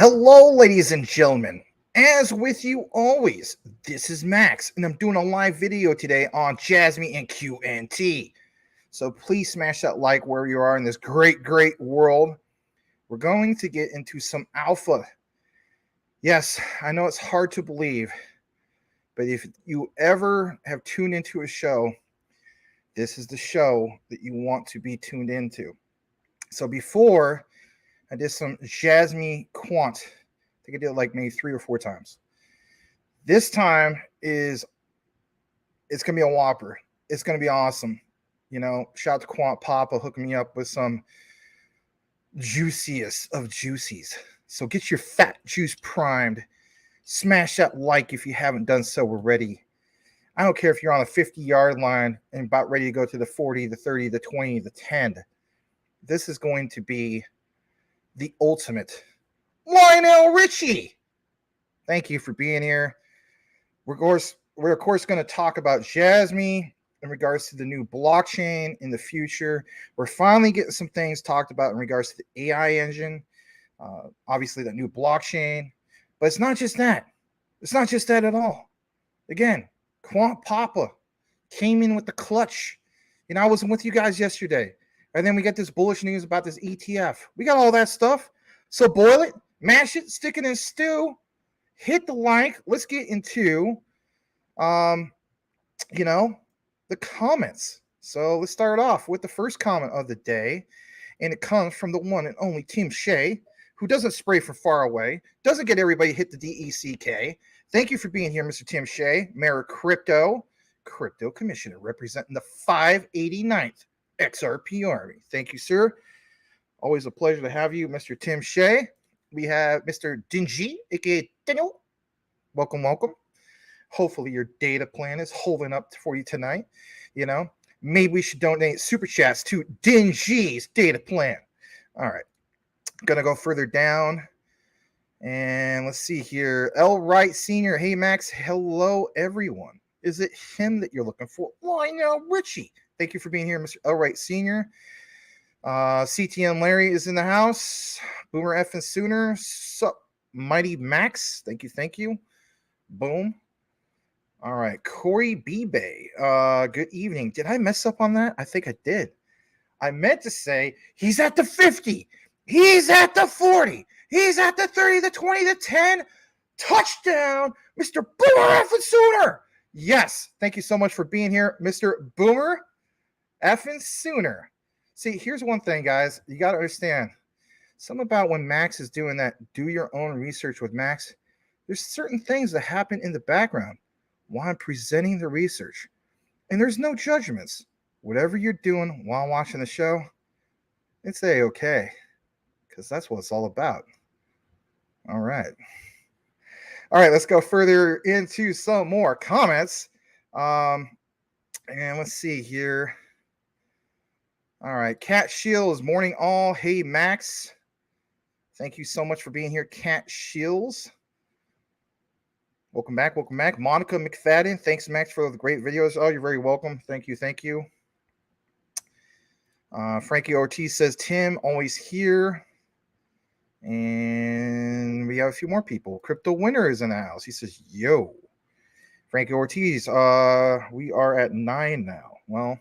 Hello, ladies and gentlemen. As with you always, this is Max, and I'm doing a live video today on Jasmy and QNT. So please smash that like where you are in this great world. We're going to get into some alpha. Yes, I know it's hard to believe, but if you ever have tuned into a show, this is the show that you want to be tuned into. So before I did some Jasmy Quant. I think I did it like maybe 3 or 4 times. This time it's going to be a whopper. It's going to be awesome. You know, shout out to Quant Papa hooking me up with some juiciest of juicies. So get your fat juice primed. Smash that like if you haven't done so already. I don't care if you're on the 50-yard line and about ready to go to the 40, the 30, the 20, the 10. This is going to be the ultimate. Lionel Richie, thank you for being here. We're of course going to talk about Jasmy in regards to the new blockchain in the future. We're finally getting some things talked about in regards to the AI engine, obviously the new blockchain, but it's not just that. It's not just that at all. Again, Quant Papa came in with the clutch. You know, I wasn't with you guys yesterday. And then we get this bullish news about this ETF. We got all that stuff. So boil it, mash it, stick it in stew, hit the like. Let's get into, the comments. So let's start off with the first comment of the day. And it comes from the one and only Tim Shea, who doesn't spray from far away, doesn't get everybody hit the DECK. Thank you for being here, Mr. Tim Shea, Mayor of Crypto Commissioner, representing the 589th XRP Army. Thank you, sir. Always a pleasure to have you, Mr. Tim Shea. We have Mr. Dingy, aka Daniel. Welcome. Hopefully your data plan is holding up for you tonight. You know, maybe we should donate super chats to Dingy's data plan. All right. Gonna go further down. And let's see here. L. Wright Sr. Hey, Max. Hello, everyone. Is it him that you're looking for? Lionel Richie. Thank you for being here, Mr. L. Wright Sr. CTN Larry is in the house. Boomer F and Sooner. Sup, Mighty Max. Thank you. Boom. All right. Corey B-Bay. Good evening. Did I mess up on that? I think I did. I meant to say he's at the 50. He's at the 40. He's at the 30, the 20, the 10. Touchdown, Mr. Boomer F and Sooner. Yes. Thank you so much for being here, Mr. Boomer effing Sooner. See, here's one thing, guys. You got to understand. Something about when Max is doing that, do your own research with Max. There's certain things that happen in the background while I'm presenting the research. And there's no judgments. Whatever you're doing while watching the show, it's A-okay. Because that's what it's all about. All right. Let's go further into some more comments. And let's see here. All right. Cat Shields, morning all. Hey, Max. Thank you so much for being here, Cat Shields. Welcome back. Monica McFadden, thanks, Max, for the great videos. Oh, you're very welcome. Thank you. Frankie Ortiz says, Tim, always here. And we have a few more people. Crypto Winner is in the house. He says, yo. Frankie Ortiz, we are at 9 now. Well,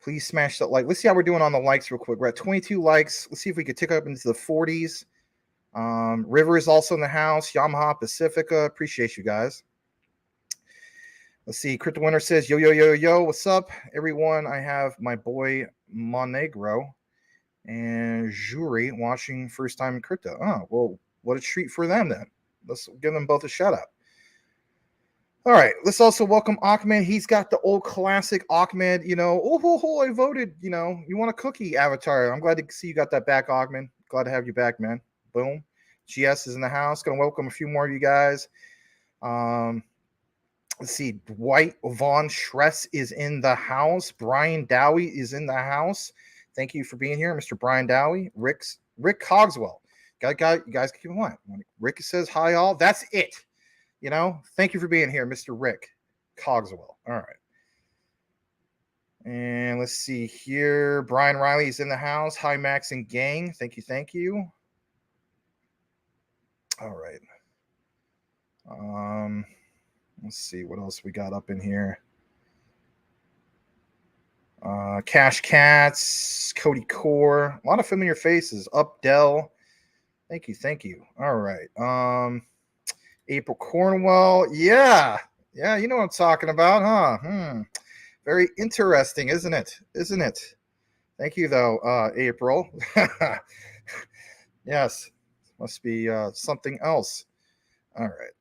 please smash that like. Let's see how we're doing on the likes real quick. We're at 22 likes. Let's see if we could tick up into the 40s. River is also in the house. Yamaha Pacifica. Appreciate you guys. Let's see. Crypto Winner says, yo, yo, yo, yo, what's up, everyone? I have my boy Monegro and Jury watching first time in crypto. Oh, well, what a treat for them then. Let's give them both a shout out. All right, let's also welcome Ahmed. He's got the old classic Ahmed, I voted, you want a cookie avatar. I'm glad to see you got that back, Ahmed. Glad to have you back, man. Boom. GS is in the house. Going to welcome a few more of you guys. Let's see. Dwight Von Shress is in the house. Brian Dowie is in the house. Thank you for being here, Mr. Brian Dowie. Rick Cogswell. You guys keep in mind. When Rick says hi, all. That's it. Thank you for being here, Mr. Rick Cogswell. All right. And let's see here. Brian Riley is in the house. Hi, Max and gang. Thank you. All right. Let's see what else we got up in here. Cash Cats, Cody Core, a lot of familiar faces. Updell. Thank you. All right. April Cornwell. Yeah, you know what I'm talking about, huh? Very interesting, isn't it? Thank you, though, April. Yes, must be something else. All right.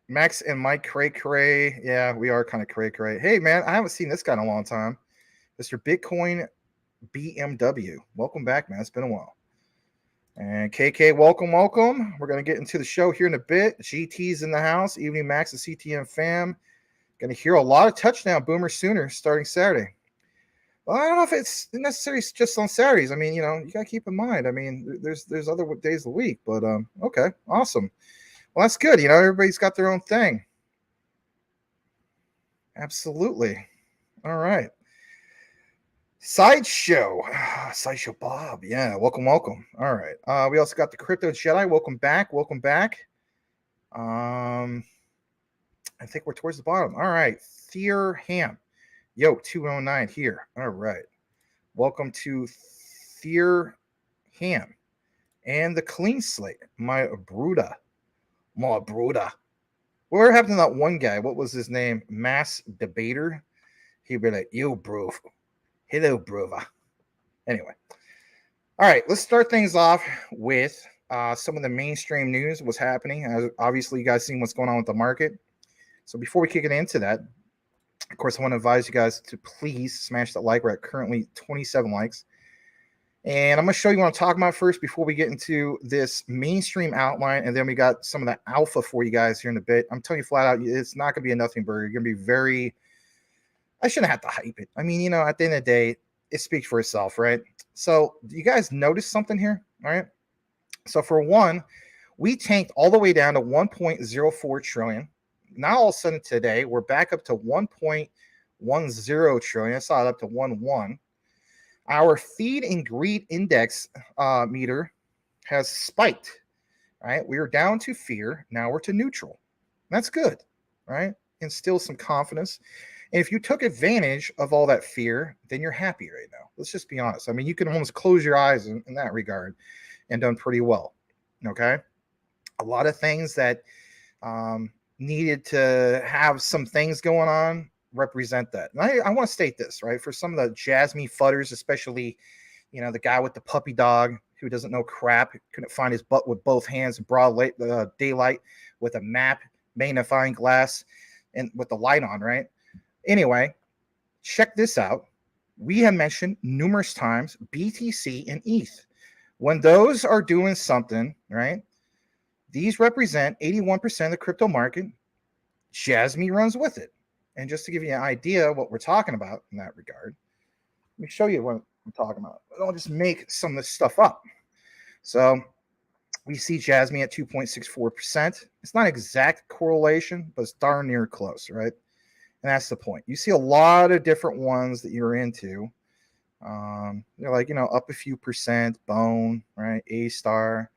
Max and Mike cray. Yeah, we are kind of cray. Hey, man, I haven't seen this guy in a long time. Mr. Bitcoin BMW. Welcome back, man. It's been a while. And KK, welcome. We're going to get into the show here in a bit. GT's in the house. Evening Max and CTN fam. Going to hear a lot of touchdown Boomer Sooner starting Saturday. Well, I don't know if it's necessarily just on Saturdays. I mean, you got to keep in mind. I mean, there's other days of the week. But, okay, awesome. Well, that's good. Everybody's got their own thing. Absolutely. All right. Sideshow Bob. Yeah, welcome. All right. We also got the Crypto Jedi. Welcome back. I think we're towards the bottom. All right. Thier Ham. Yo, 209 here. All right. Welcome to Thier Ham. And the Clean Slate. My Bruda. What happened to that one guy? What was his name? Mass Debater. He'd be like, yo, bro. Hello, brova. Anyway. All right, let's start things off with some of the mainstream news, what's happening. Obviously, you guys seen what's going on with the market. So before we kick it into that, of course, I want to advise you guys to please smash that like. We're at currently 27 likes. And I'm going to show you what I'm talking about first before we get into this mainstream outline. And then we got some of the alpha for you guys here in a bit. I'm telling you flat out, it's not going to be a nothing burger. You're going to be very... I shouldn't have to hype it. I mean, at the end of the day, it speaks for itself, right? So you guys notice something here, all right? So for one, we tanked all the way down to 1.04 trillion. Now all of a sudden today, we're back up to 1.10 trillion. I saw it up to 1.1. Our feed and greed index meter has spiked, right? We were down to fear. Now we're to neutral. That's good, right? Instill some confidence. And if you took advantage of all that fear, then you're happy right now. Let's just be honest. I mean, you can almost close your eyes in that regard and done pretty well, okay? A lot of things that needed to have some things going on represent that. And I want to state this, right? For some of the Jasmy fudders, especially, the guy with the puppy dog who doesn't know crap, couldn't find his butt with both hands in broad daylight with a map, magnifying glass, and with the light on, right? Anyway, check this out. We have mentioned numerous times BTC and ETH. When those are doing something, right, these represent 81% of the crypto market. Jasmy runs with it. And just to give you an idea of what we're talking about in that regard, let me show you what I'm talking about. I don't just make some of this stuff up. So we see Jasmy at 2.64%. It's not exact correlation, but it's darn near close, right? And that's the point. You see a lot of different ones that you're into. They're like, up a few percent, Bone, right? A-Star.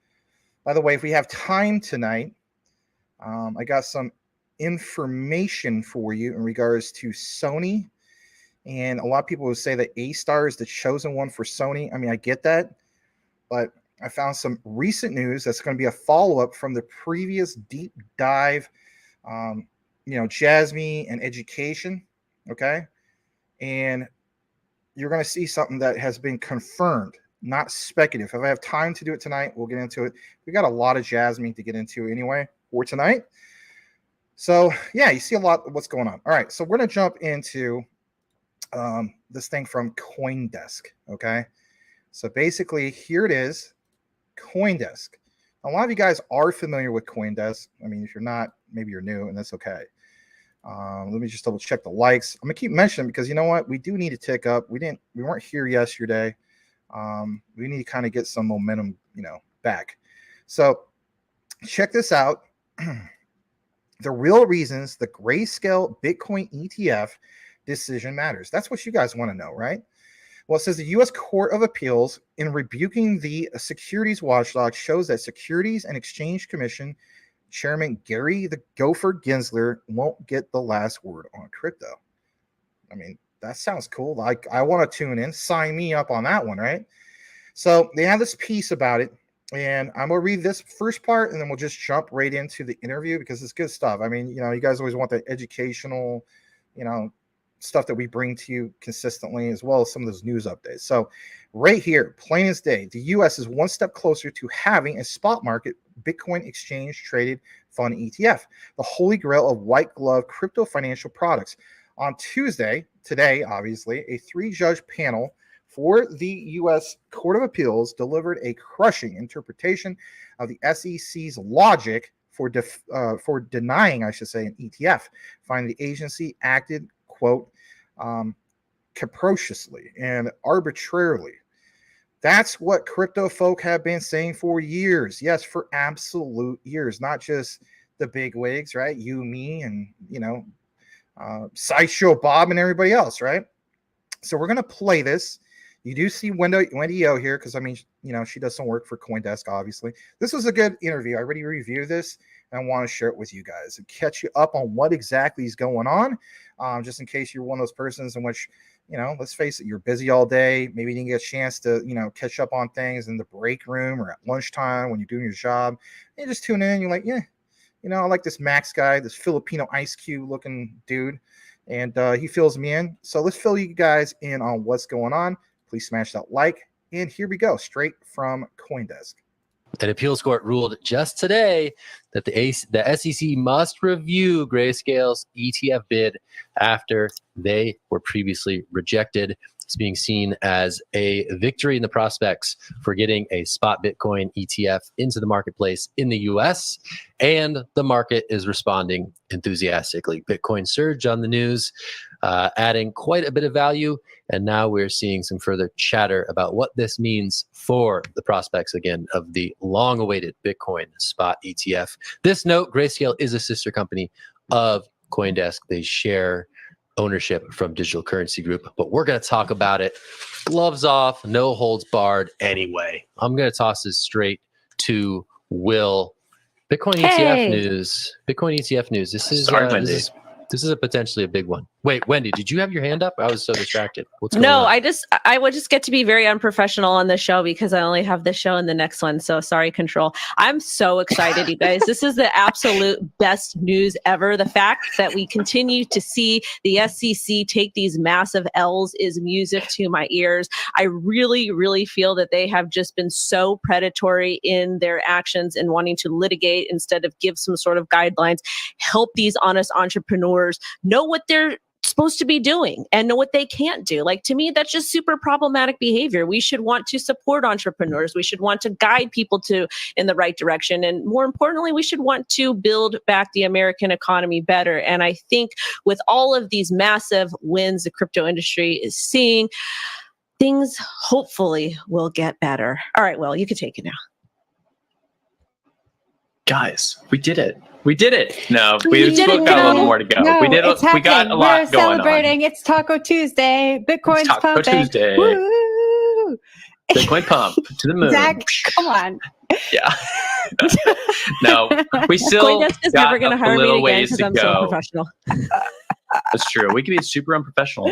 By the way, if we have time tonight, I got some information for you in regards to Sony. And a lot of people would say that A-Star is the chosen one for Sony. I mean, I get that. But I found some recent news that's going to be a follow-up from the previous deep dive Jasmy and education. Okay. And you're going to see something that has been confirmed, not speculative. If I have time to do it tonight, we'll get into it. We got a lot of Jasmy to get into anyway for tonight. So yeah, you see a lot of what's going on. All right. So we're going to jump into this thing from CoinDesk. Okay. So basically here it is, CoinDesk. A lot of you guys are familiar with CoinDesk. I mean, if you're not, maybe you're new, and that's okay. Let me just double check the likes. I'm gonna keep mentioning because you know what, we do need to tick up. We weren't here yesterday. We need to kind of get some momentum, back. So check this out. The real reasons the Grayscale Bitcoin ETF decision matters. That's what you guys want to know, right? Well, it says the U.S. Court of Appeals, in rebuking the securities watchdog, shows that Securities and Exchange Commission Chairman Gary the Gopher Gensler won't get the last word on crypto. I mean, that sounds cool. Like, I want to tune in. Sign me up on that one, right? So they have this piece about it, and I'm going to read this first part, and then we'll just jump right into the interview because it's good stuff. I mean, you guys always want the educational, stuff that we bring to you consistently, as well as some of those news updates. So right here, plain as day, the U.S. is one step closer to having a spot market Bitcoin exchange traded fund ETF, the holy grail of white glove crypto financial products. On Tuesday, today, obviously, a 3-judge panel for the U.S. Court of Appeals delivered a crushing interpretation of the SEC's logic for denying, I should say, an ETF, finding the agency acted, quote, capriciously and arbitrarily. That's what crypto folk have been saying for years. Yes, for absolute years, not just the big wigs, right? You, me, and, Sideshow Bob and everybody else, right? So we're going to play this. You do see Wendy O here because, I mean, she does some work for CoinDesk, obviously. This was a good interview. I already reviewed this, and I want to share it with you guys and catch you up on what exactly is going on, just in case you're one of those persons in which, let's face it, you're busy all day. Maybe you didn't get a chance to, catch up on things in the break room or at lunchtime when you're doing your job. And you just tune in. You're like, yeah, I like this Max guy, this Filipino Ice Cube looking dude, and he fills me in. So let's fill you guys in on what's going on. Please smash that like. And here we go, straight from CoinDesk. An appeals court ruled just today that the SEC must review Grayscale's ETF bid after they were previously rejected. It's being seen as a victory in the prospects for getting a spot Bitcoin ETF into the marketplace in the US, and the market is responding enthusiastically. Bitcoin surge on the news, adding quite a bit of value, and now we're seeing some further chatter about what this means for the prospects, again, of the long-awaited Bitcoin spot ETF. This note, Grayscale is a sister company of CoinDesk. They share ownership from Digital Currency Group, but we're going to talk about it. Gloves off, no holds barred anyway. I'm going to toss this straight to Will. Bitcoin ETF news. Bitcoin ETF news. This is a potentially a big one. Wait, Wendy, did you have your hand up? I was so distracted. What's going on? I would just get to be very unprofessional on this show because I only have this show and the next one. So sorry, Control. I'm so excited, you guys. This is the absolute best news ever. The fact that we continue to see the SEC take these massive L's is music to my ears. I really, really feel that they have just been so predatory in their actions and wanting to litigate instead of give some sort of guidelines, help these honest entrepreneurs know what they're supposed to be doing and know what they can't do. Like, to me, that's just super problematic behavior. We should want to support entrepreneurs. We should want to guide people in the right direction. And more importantly, we should want to build back the American economy better. And I think with all of these massive wins the crypto industry is seeing, things hopefully will get better. All right, Will, you can take it now. Guys, we did it. We did it. No, we still got a little more to go. No, we did. It's we got a lot We're going celebrating. on. It's Taco Tuesday. Bitcoin's Taco pumping. Tuesday. Woo! Bitcoin pump to the moon. Zach, come on. Yeah. No, we still CoinDesk is got never going to hire me again ways because to I'm so go. unprofessional. That's true. We can be super unprofessional.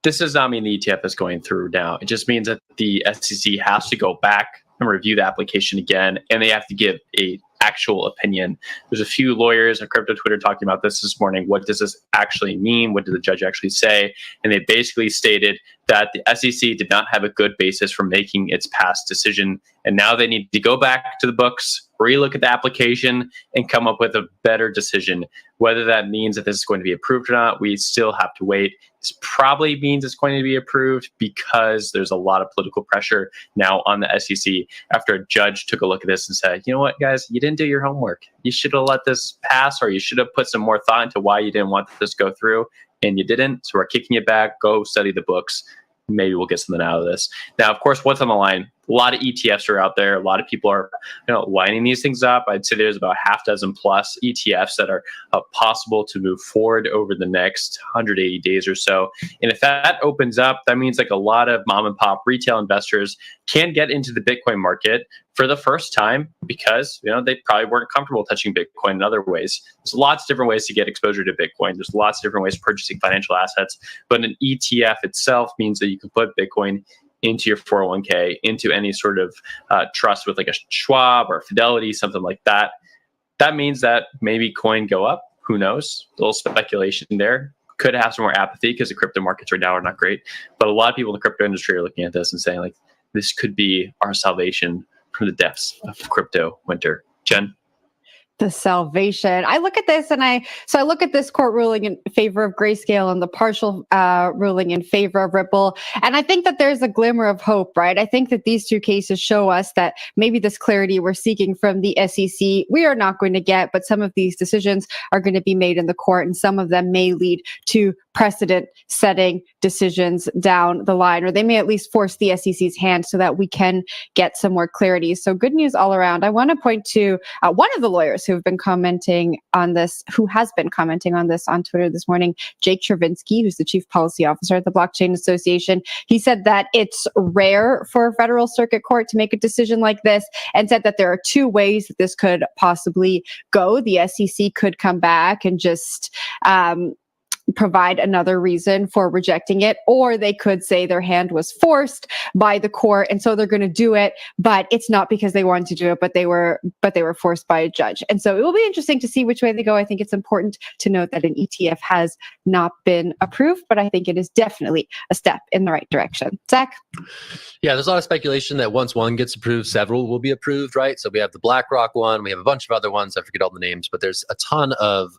This does not mean the ETF is going through now. It just means that the SEC has to go back and review the application again, and they have to give a actual opinion. There's a few lawyers on crypto Twitter talking about this morning. What does this actually mean? What did the judge actually say? And they basically stated that the SEC did not have a good basis for making its past decision. And now they need to go back to the books, relook at the application, and come up with a better decision. Whether that means that this is going to be approved or not, we still have to wait. This probably means it's going to be approved because there's a lot of political pressure now on the SEC after a judge took a look at this and said, you know what, guys, you didn't do your homework. You should have let this pass, or you should have put some more thought into why you didn't want this to go through, and you didn't. So we're kicking it back. Go study the books. Maybe we'll get something out of this. Now, of course, what's on the line? A lot of ETFs are out there. A lot of people are, lining these things up. I'd say there's about half dozen plus ETFs that are possible to move forward over the next 180 days or so. And if that opens up, that means like a lot of mom and pop retail investors can get into the Bitcoin market for the first time because, they probably weren't comfortable touching Bitcoin in other ways. There's lots of different ways to get exposure to Bitcoin. There's lots of different ways of purchasing financial assets, but an ETF itself means that you can put Bitcoin into your 401k, into any sort of trust with like a Schwab or Fidelity, something like that. That means that maybe coin go up. Who knows? A little speculation there. Could have some more apathy because the crypto markets right now are not great. But a lot of people in the crypto industry are looking at this and saying, like, this could be our salvation from the depths of crypto winter. Jen? The salvation. I look at this and I look at this court ruling in favor of Grayscale and the partial ruling in favor of Ripple. And I think that there's a glimmer of hope, right? I think that these two cases show us that maybe this clarity we're seeking from the SEC, we are not going to get, but some of these decisions are going to be made in the court and some of them may lead to precedent setting decisions down the line, or they may at least force the SEC's hand so that we can get some more clarity. So good news all around. I want to point to one of the lawyers who has been commenting on this on Twitter this morning, Jake Chervinsky, who's the chief policy officer at the Blockchain Association. He said that it's rare for a federal circuit court to make a decision like this, and said that there are two ways that this could possibly go. The SEC could come back and just provide another reason for rejecting it, or they could say their hand was forced by the court and so they're going to do it, but it's not because they wanted to do it, but they were forced by a judge. And so it will be interesting to see which way they go. I think it's important to note that an ETF has not been approved, but I think it is definitely a step in the right direction. Zach? Yeah, there's a lot of speculation that once one gets approved, several will be approved, right? So we have the BlackRock one, we have a bunch of other ones, I forget all the names, but there's a ton of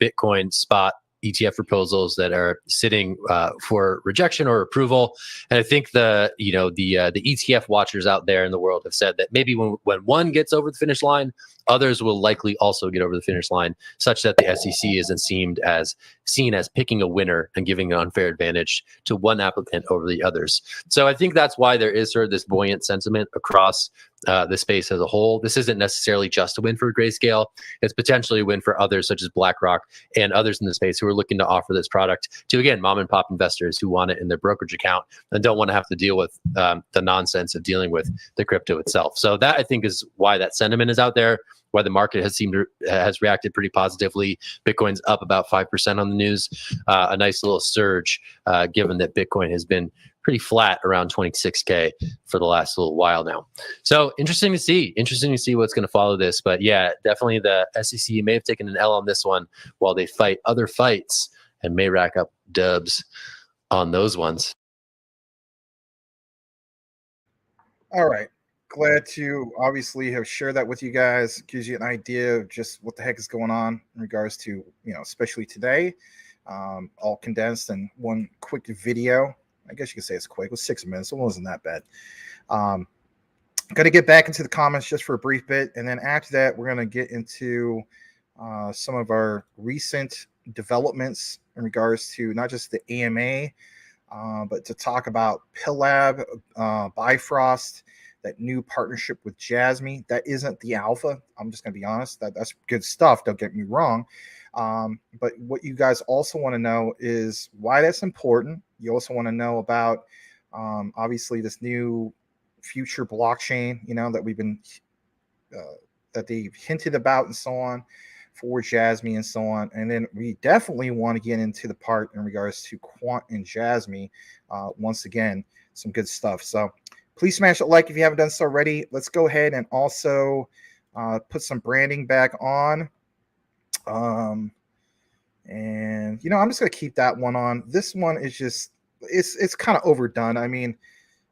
Bitcoin spot ETF proposals that are sitting for rejection or approval. And I think the ETF watchers out there in the world have said that maybe when one gets over the finish line, others will likely also get over the finish line, such that the SEC isn't seen as picking a winner and giving an unfair advantage to one applicant over the others. So I think that's why there is sort of this buoyant sentiment across the space as a whole. This isn't necessarily just a win for Grayscale. It's potentially a win for others such as BlackRock and others in the space who are looking to offer this product to, again, mom and pop investors who want it in their brokerage account and don't want to have to deal with the nonsense of dealing with the crypto itself. So that, I think, is why that sentiment is out there, why the market has reacted pretty positively. Bitcoin's up about 5% on the news, a nice little surge, given that Bitcoin has been pretty flat around 26K for the last little while now. So interesting to see what's going to follow this. But yeah, definitely the SEC may have taken an L on this one while they fight other fights and may rack up dubs on those ones. All right. Glad to obviously have shared that with you guys. Gives you an idea of just what the heck is going on in regards to, especially today, all condensed in one quick video. I guess you could say it's quick. It was 6 minutes. It wasn't that bad. Got to get back into the comments just for a brief bit. And then after that, we're going to get into some of our recent developments in regards to not just the AMA, but to talk about PillLab, Bifrost, that new partnership with Jasmy. That isn't the alpha. I'm just going to be honest. That's good stuff. Don't get me wrong. But what you guys also want to know is why that's important. You also want to know about, obviously, this new future blockchain, that we've been, that they've hinted about and so on for Jasmy and so on. And then we definitely want to get into the part in regards to Quant and Jasmy. Once again, some good stuff. So please smash that like if you haven't done so already. Let's go ahead and also Put some branding back on. And I'm just gonna keep that one on. This one is just it's kind of overdone. I mean,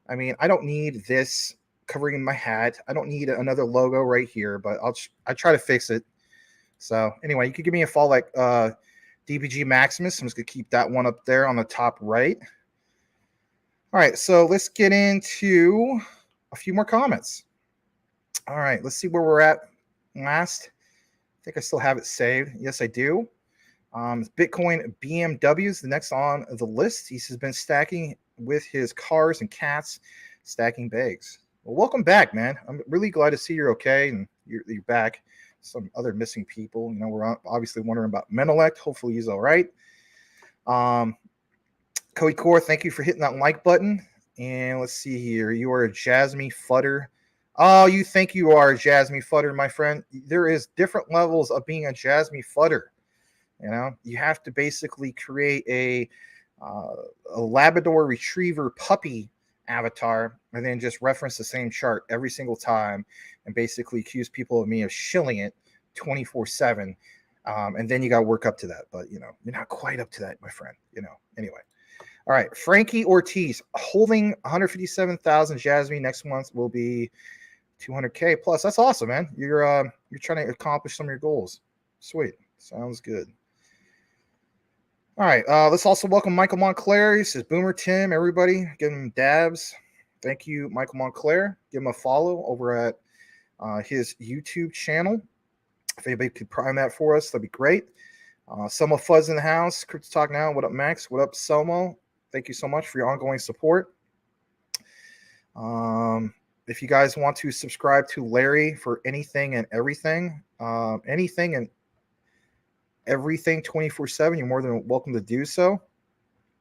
I don't need this covering my hat. I don't need another logo right here, but I try to fix it. So anyway, you could give me a follow like DBG Maximus. I'm just gonna keep that one up there on the top right. All right, so let's get into a few more comments. All right, let's see where we're at last. I think I still have it saved. Yes, I do. Bitcoin BMW is the next on the list. He's been stacking with his cars and cats, stacking bags. Well, welcome back, man. I'm really glad to see you're okay and you're back. Some other missing people. We're obviously wondering about Menelect. Hopefully he's all right. Cody Core, thank you for hitting that like button. And let's see here. You are a Jasmy Futter. Oh, you think you are a Jasmy Futter, my friend. There is different levels of being a Jasmy Futter. You have to basically create a Labrador Retriever puppy avatar and then just reference the same chart every single time and basically accuse people of me of shilling it 24/7. And then you got to work up to that. But, you're not quite up to that, my friend. Anyway. All right. Frankie Ortiz holding 157,000 Jasmy. Next month will be 200K plus. That's awesome, man. You're trying to accomplish some of your goals. Sweet. Sounds good. All right. Let's also welcome Michael Montclair. He says, Boomer Tim, everybody, give him dabs. Thank you, Michael Montclair. Give him a follow over at his YouTube channel. If anybody could prime that for us, that'd be great. Selmo Fuzz in the house. Crypto Talk Now. What up, Max? What up, Selmo? Thank you so much for your ongoing support. If you guys want to subscribe to Larry for anything and everything, everything 24/7, you're more than welcome to do so.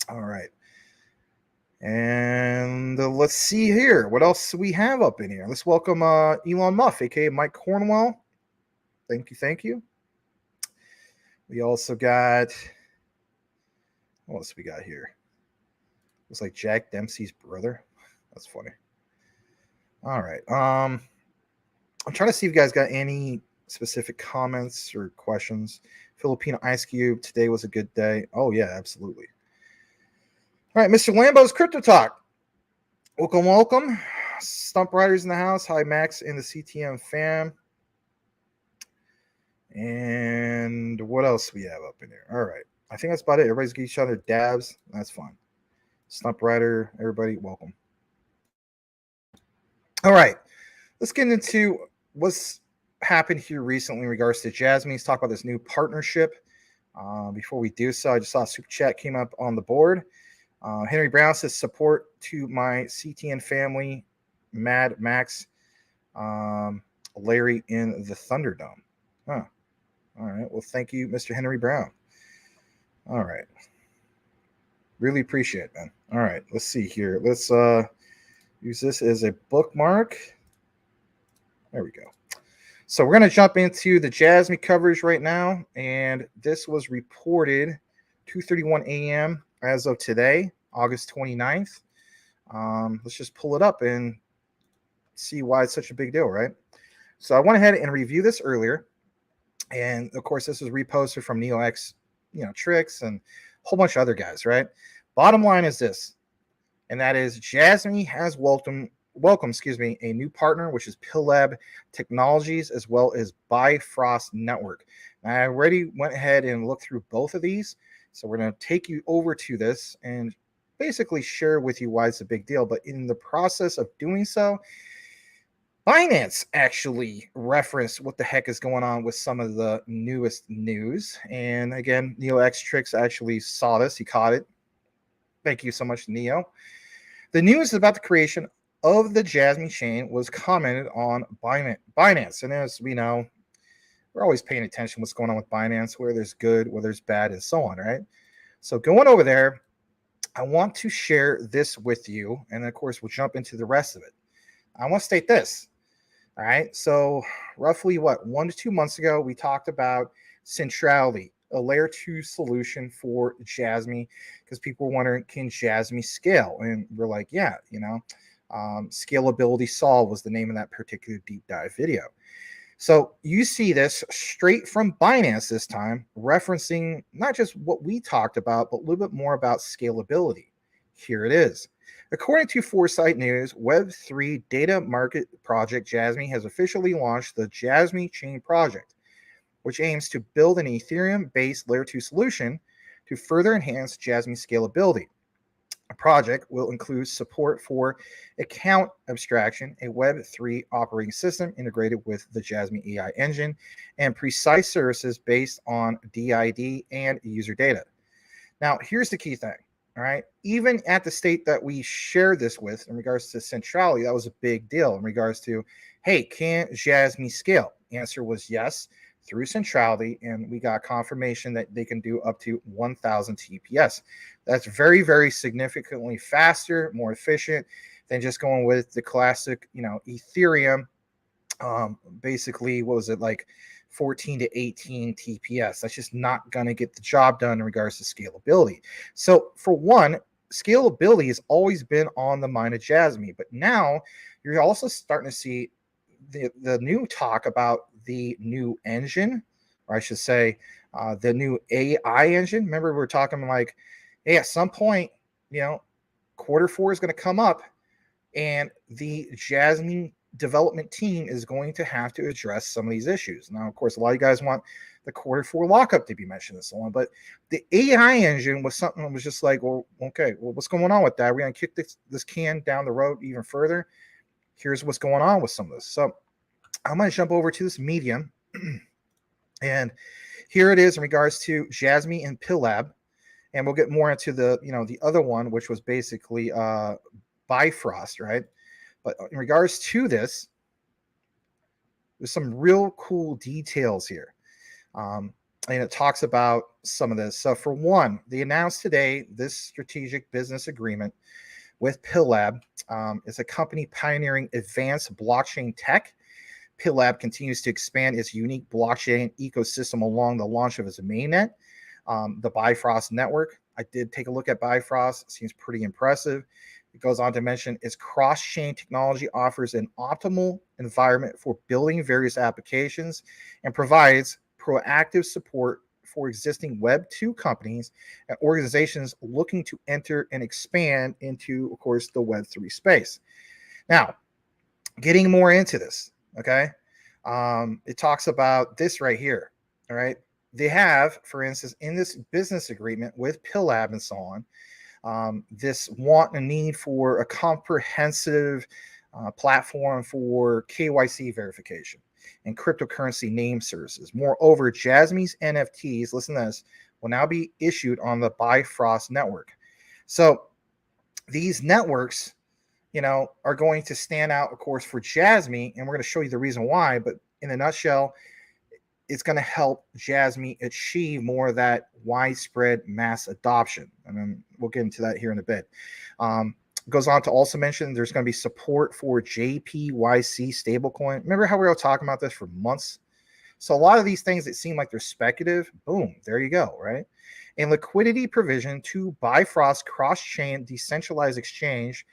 All right. And let's see here. What else do we have up in here? Let's welcome Elon Muff, aka Mike Cornwell. Thank you. We also got, what else we got here? Looks like Jack Dempsey's brother. That's funny. All right. I'm trying to see if you guys got any specific comments or questions. Filipino Ice Cube, today was a good day. Oh, yeah, absolutely. All right, Mr. Lambo's Crypto Talk. Welcome. Stump Riders in the house. Hi, Max and the CTM fam. And what else we have up in here? All right. I think that's about it. Everybody's getting each other dabs. That's fine. Stump Rider, everybody, welcome. All right. Let's get into what's happened here recently in regards to Jasmy. Let's talk about this new partnership. Before we do so, I just saw a super chat came up on the board. Henry Brown says support to my CTN family, Mad Max, Larry in the Thunderdome. Huh. All right. Well, thank you, Mr. Henry Brown. All right. Really appreciate it, man. All right. Let's see here. Let's use this as a bookmark. There we go. So we're going to jump into the Jasmy coverage right now. And this was reported 2:31 a.m. as of today, August 29th. Let's just pull it up and see why it's such a big deal, right? So I went ahead and reviewed this earlier. And of course, this was reposted from NeoX, Tricks and a whole bunch of other guys, right? Bottom line is this, and that is Jasmy has welcomed a new partner, which is PillLab Technologies, as well as Bifrost Network. Now, I already went ahead and looked through both of these, so we're going to take you over to this and basically share with you why it's a big deal. But in the process of doing so, Binance actually referenced what the heck is going on with some of the newest news. And again, NeoX Tricks actually saw this. He caught it. Thank you so much, Neo. The news about the creation of the Jasmy chain was commented on Binance. And as we know, we're always paying attention to what's going on with Binance, where there's good, where there's bad, and so on, right? So going over there, I want to share this with you. And of course, we'll jump into the rest of it. I want to state this. All right. So roughly 1 to 2 months ago, we talked about centrality, a layer 2 solution for Jasmy, because people were wondering, can Jasmy scale? And we're like, yeah, Scalability Solve was the name of that particular deep dive video. So you see this straight from Binance this time, referencing not just what we talked about, but a little bit more about scalability. Here it is. According to Foresight News, Web3 data market project Jasmy has officially launched the Jasmy Chain project, which aims to build an Ethereum-based Layer 2 solution to further enhance Jasmy's scalability. A project will include support for account abstraction, a Web3 operating system integrated with the Jasmy AI engine, and precise services based on DID and user data. Now, here's the key thing, all right? Even at the state that we shared this with in regards to centrality, that was a big deal in regards to, hey, can Jasmy scale? Answer was yes, through centrality, and we got confirmation that they can do up to 1,000 TPS. That's very, very significantly faster, more efficient than just going with the classic, Ethereum. Basically, what was it, like 14 to 18 TPS? That's just not going to get the job done in regards to scalability. So for one, scalability has always been on the mind of Jasmy, but now you're also starting to see the new talk about the new engine, or I should say, the new AI engine. Remember, we were talking like, hey, at some point, Q4 is going to come up, and the Jasmy development team is going to have to address some of these issues. Now, of course, a lot of you guys want the Q4 lockup to be mentioned and so on, but the AI engine was something that was just like, well, okay, well, what's going on with that? We're going to kick this can down the road even further. Here's what's going on with some of this. So I'm going to jump over to this medium, and here it is in regards to Jasmy and PillLab, and we'll get more into the other one, which was basically Bifrost, right? But in regards to this, there's some real cool details here, and it talks about some of this. So for one, they announced today this strategic business agreement with PillLab. It's a company pioneering advanced blockchain tech. PillLab continues to expand its unique blockchain ecosystem along the launch of its mainnet, the Bifrost network. I did take a look at Bifrost. It seems pretty impressive. It goes on to mention its cross-chain technology offers an optimal environment for building various applications and provides proactive support for existing Web 2 companies and organizations looking to enter and expand into, of course, the Web 3 space. Now, getting more into this, okay? It talks about this right here, all right? They have, for instance, in this business agreement with PillLab and so on, this want and need for a comprehensive platform for KYC verification and cryptocurrency name services. Moreover, Jasmy's NFTs, listen to this, will now be issued on the Bifrost network. So these networks, are going to stand out, of course, for Jasmy, and we're going to show you the reason why. But in a nutshell, it's going to help Jasmy achieve more of that widespread mass adoption. And then we'll get into that here in a bit. Goes on to also mention there's going to be support for JPYC stablecoin. Remember how we were talking about this for months? So a lot of these things that seem like they're speculative, boom, there you go, right? And liquidity provision to Bifrost cross-chain decentralized exchange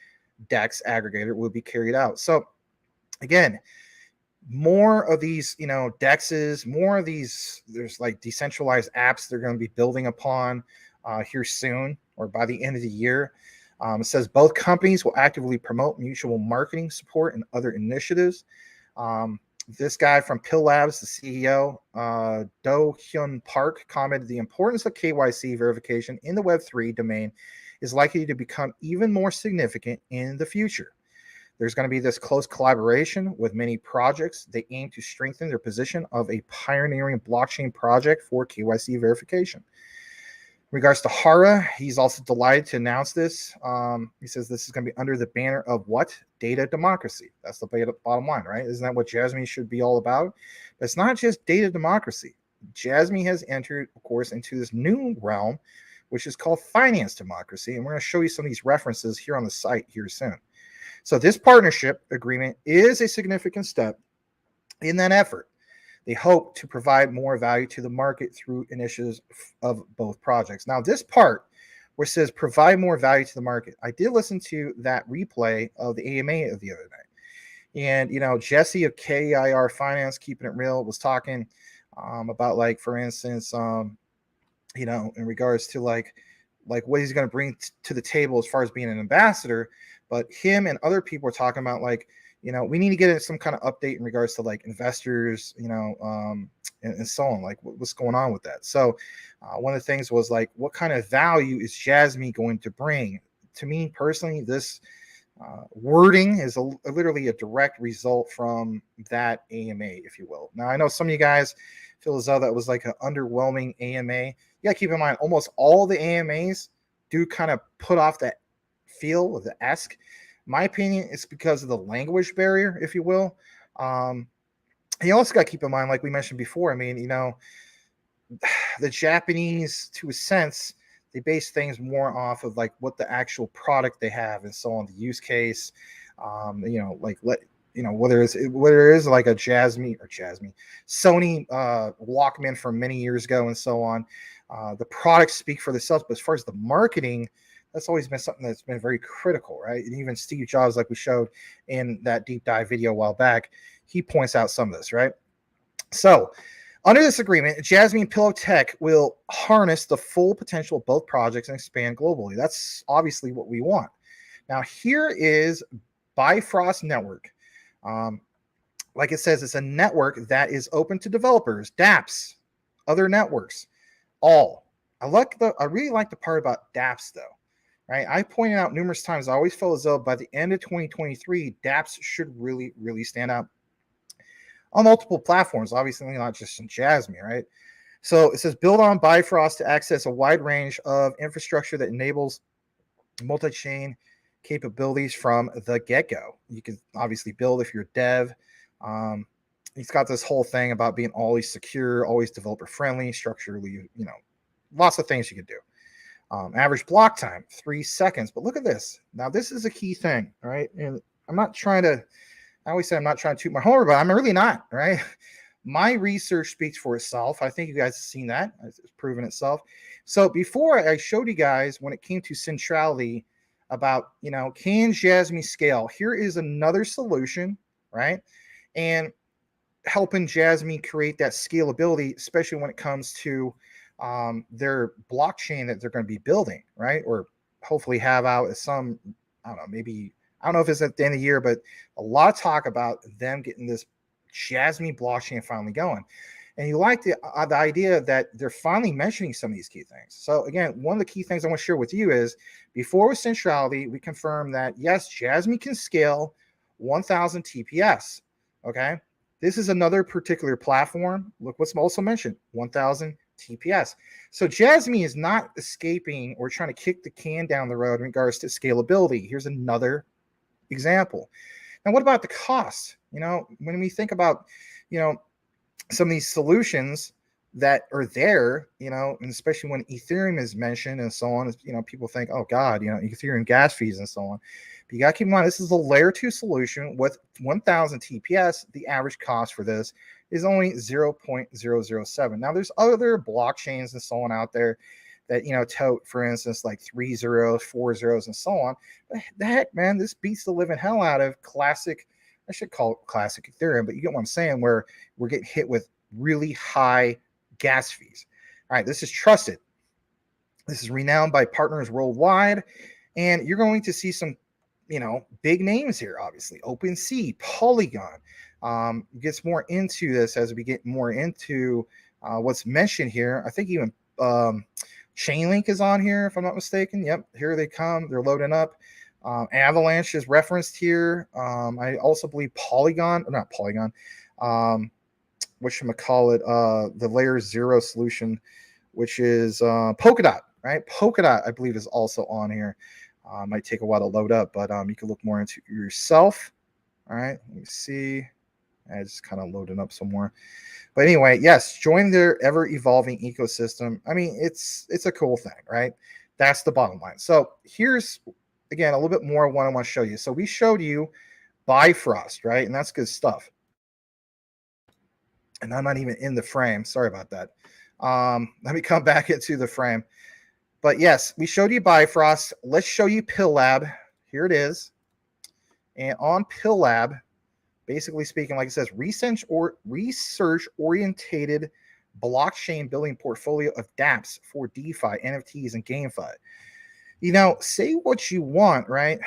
DEX aggregator will be carried out. So again, more of these, DEXs, more of these, there's like decentralized apps they're going to be building upon here soon or by the end of the year. It says both companies will actively promote mutual marketing support and other initiatives. This guy from PillLabs, the CEO, Do-Hyun Park, commented the importance of KYC verification in the Web3 domain is likely to become even more significant in the future. There's going to be this close collaboration with many projects. They aim to strengthen their position of a pioneering blockchain project for KYC verification. In regards to Hara, he's also delighted to announce this. He says this is going to be under the banner of what? Data democracy. That's the bottom line, right? Isn't that what Jasmy should be all about? But it's not just data democracy. Jasmy has entered, of course, into this new realm, which is called finance democracy. And we're going to show you some of these references here on the site here soon. So this partnership agreement is a significant step in that effort. They hope to provide more value to the market through initiatives of both projects. Now, this part where it says provide more value to the market, I did listen to that replay of the AMA of the other night. And Jesse of KIR Finance, keeping it real, was talking about, like, for instance, in regards to like what he's going to bring to the table as far as being an ambassador. But him and other people are talking about, like, we need to get some kind of update in regards to, like, investors, and so on, like what's going on with that. So one of the things was, like, what kind of value is Jasmy going to bring? To me personally, this wording is literally a direct result from that AMA, if you will. Now, I know some of you guys feel as though that was like an underwhelming AMA. You gotta keep in mind, almost all the AMAs do kind of put off that feel of the esque. My opinion, it's because of the language barrier, if you will. You also got to keep in mind, like we mentioned before, I mean, the Japanese, to a sense, they base things more off of, like, what the actual product they have and so on, the use case, like whether it is like a Sony Walkman from many years ago and so on. The products speak for themselves, but as far as the marketing, that's always been something that's been very critical, right? And even Steve Jobs, like we showed in that deep dive video a while back, he points out some of this, right? So under this agreement, Jasmy and Pillow Tech will harness the full potential of both projects and expand globally. That's obviously what we want. Now, here is Bifrost Network. Like it says, it's a network that is open to developers, dApps, other networks, all. I really like the part about dApps, though. Right? I pointed out numerous times, I always feel as though by the end of 2023, dApps should really, really stand out on multiple platforms, obviously not just in Jasmy, right? So it says build on Bifrost to access a wide range of infrastructure that enables multi-chain capabilities from the get-go. You can obviously build if you're a dev. He's got this whole thing about being always secure, always developer friendly, structurally, lots of things you can do. Average block time, 3 seconds. But look at this. Now, this is a key thing, right? And I always say I'm not trying to toot my horn, but I'm really not, right? My research speaks for itself. I think you guys have seen that. It's proven itself. So before I showed you guys when it came to centrality about, can Jasmy scale? Here is another solution, right? And helping Jasmy create that scalability, especially when it comes to their blockchain that they're going to be building, right? Or hopefully have out as some, I don't know if it's at the end of the year, but a lot of talk about them getting this Jasmy blockchain finally going. And you like the idea that they're finally mentioning some of these key things. So again, one of the key things I want to share with you is, before with centrality, we confirmed that yes, Jasmy can scale 1,000 TPS. Okay, this is another particular platform. Look what's also mentioned, 1,000 TPS. So Jasmy is not escaping or trying to kick the can down the road in regards to scalability. Here's another example. Now, what about the cost? When we think about, some of these solutions that are there, and especially when Ethereum is mentioned and so on, people think, oh God, Ethereum gas fees and so on. But you got to keep in mind, this is a layer 2 solution with 1,000 TPS. The average cost for this is only 0.007. Now, there's other blockchains and so on out there that, tote, for instance, like 3 zeros, 4 zeros, and so on. But the heck, man, this beats the living hell out of classic, I should call it classic Ethereum, but you get what I'm saying, where we're getting hit with really high gas fees. All right, this is trusted. This is renowned by partners worldwide, and you're going to see some, big names here, obviously. OpenSea, Polygon. Gets more into this as we get more into what's mentioned here. I think even Chainlink is on here, if I'm not mistaken. Yep, here they come. They're loading up. Avalanche is referenced here. I also believe Polygon, or not Polygon, whatchamacallit, the layer 0 solution, which is Polkadot, right? Polkadot, I believe, is also on here. Might take a while to load up, but you can look more into it yourself. All right, let me see. It's kind of loading up some more. But anyway, yes, join their ever-evolving ecosystem. I mean, it's a cool thing, right? That's the bottom line. So here's, again, a little bit more of what I want to show you. So we showed you Bifrost, right? And that's good stuff. And I'm not even in the frame. Sorry about that. Let me come back into the frame. But yes, we showed you Bifrost. Let's show you PillLab. Here it is. And on PillLab, Basically speaking, like it says, research orientated blockchain building portfolio of dApps for DeFi, NFTs, and GameFi. Say what you want, right?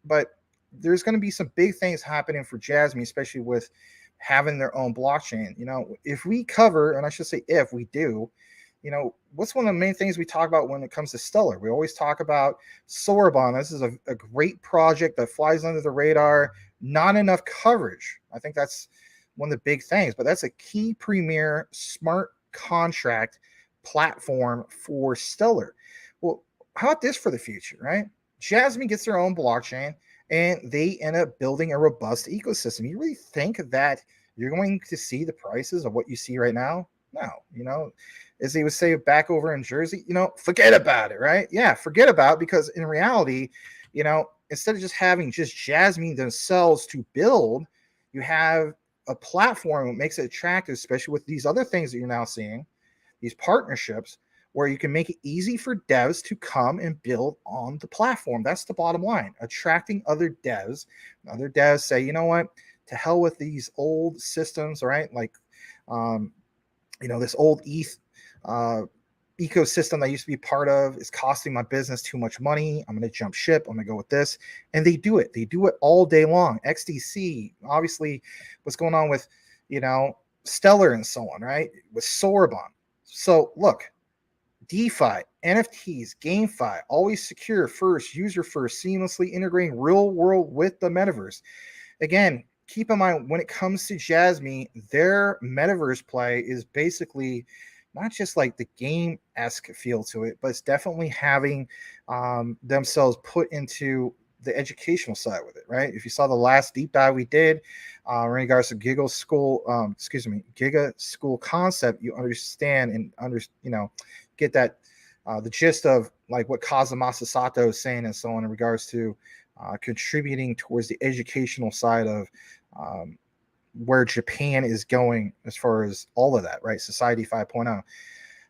But there's going to be some big things happening for Jasmy, especially with having their own blockchain. If we cover, and I should say if we do, what's one of the main things we talk about when it comes to Stellar? We always talk about Sorbonne. This is a great project that flies under the radar. Not enough coverage. I think that's one of the big things, but that's a key premier smart contract platform for Stellar. Well, how about this for the future, right? Jasmy gets their own blockchain and they end up building a robust ecosystem. You really think that you're going to see the prices of what you see right now? No, as they would say back over in Jersey, forget about it, right? Yeah, forget about it, because in reality, instead of just having just Jasmy themselves to build, you have a platform that makes it attractive, especially with these other things that you're now seeing, these partnerships, where you can make it easy for devs to come and build on the platform. That's the bottom line, attracting other devs. Other devs say, you know what, to hell with these old systems, right? Like, this old ETH ecosystem I used to be part of is costing my business too much money. I'm going to jump ship. I'm going to go with this. And they do it. They do it all day long. XDC, obviously, what's going on with, Stellar and so on, right? With Sorbonne. So look, DeFi, NFTs, GameFi, always secure first, user first, seamlessly integrating real world with the metaverse. Again, keep in mind, when it comes to Jasmy, their metaverse play is basically not just like the game-esque feel to it, but it's definitely having themselves put into the educational side with it, right? If you saw the last deep dive we did in regards to Giga School concept, you understand and get that the gist of like what Kazumasa Sato is saying and so on in regards to contributing towards the educational side of where Japan is going as far as all of that, right? Society 5.0.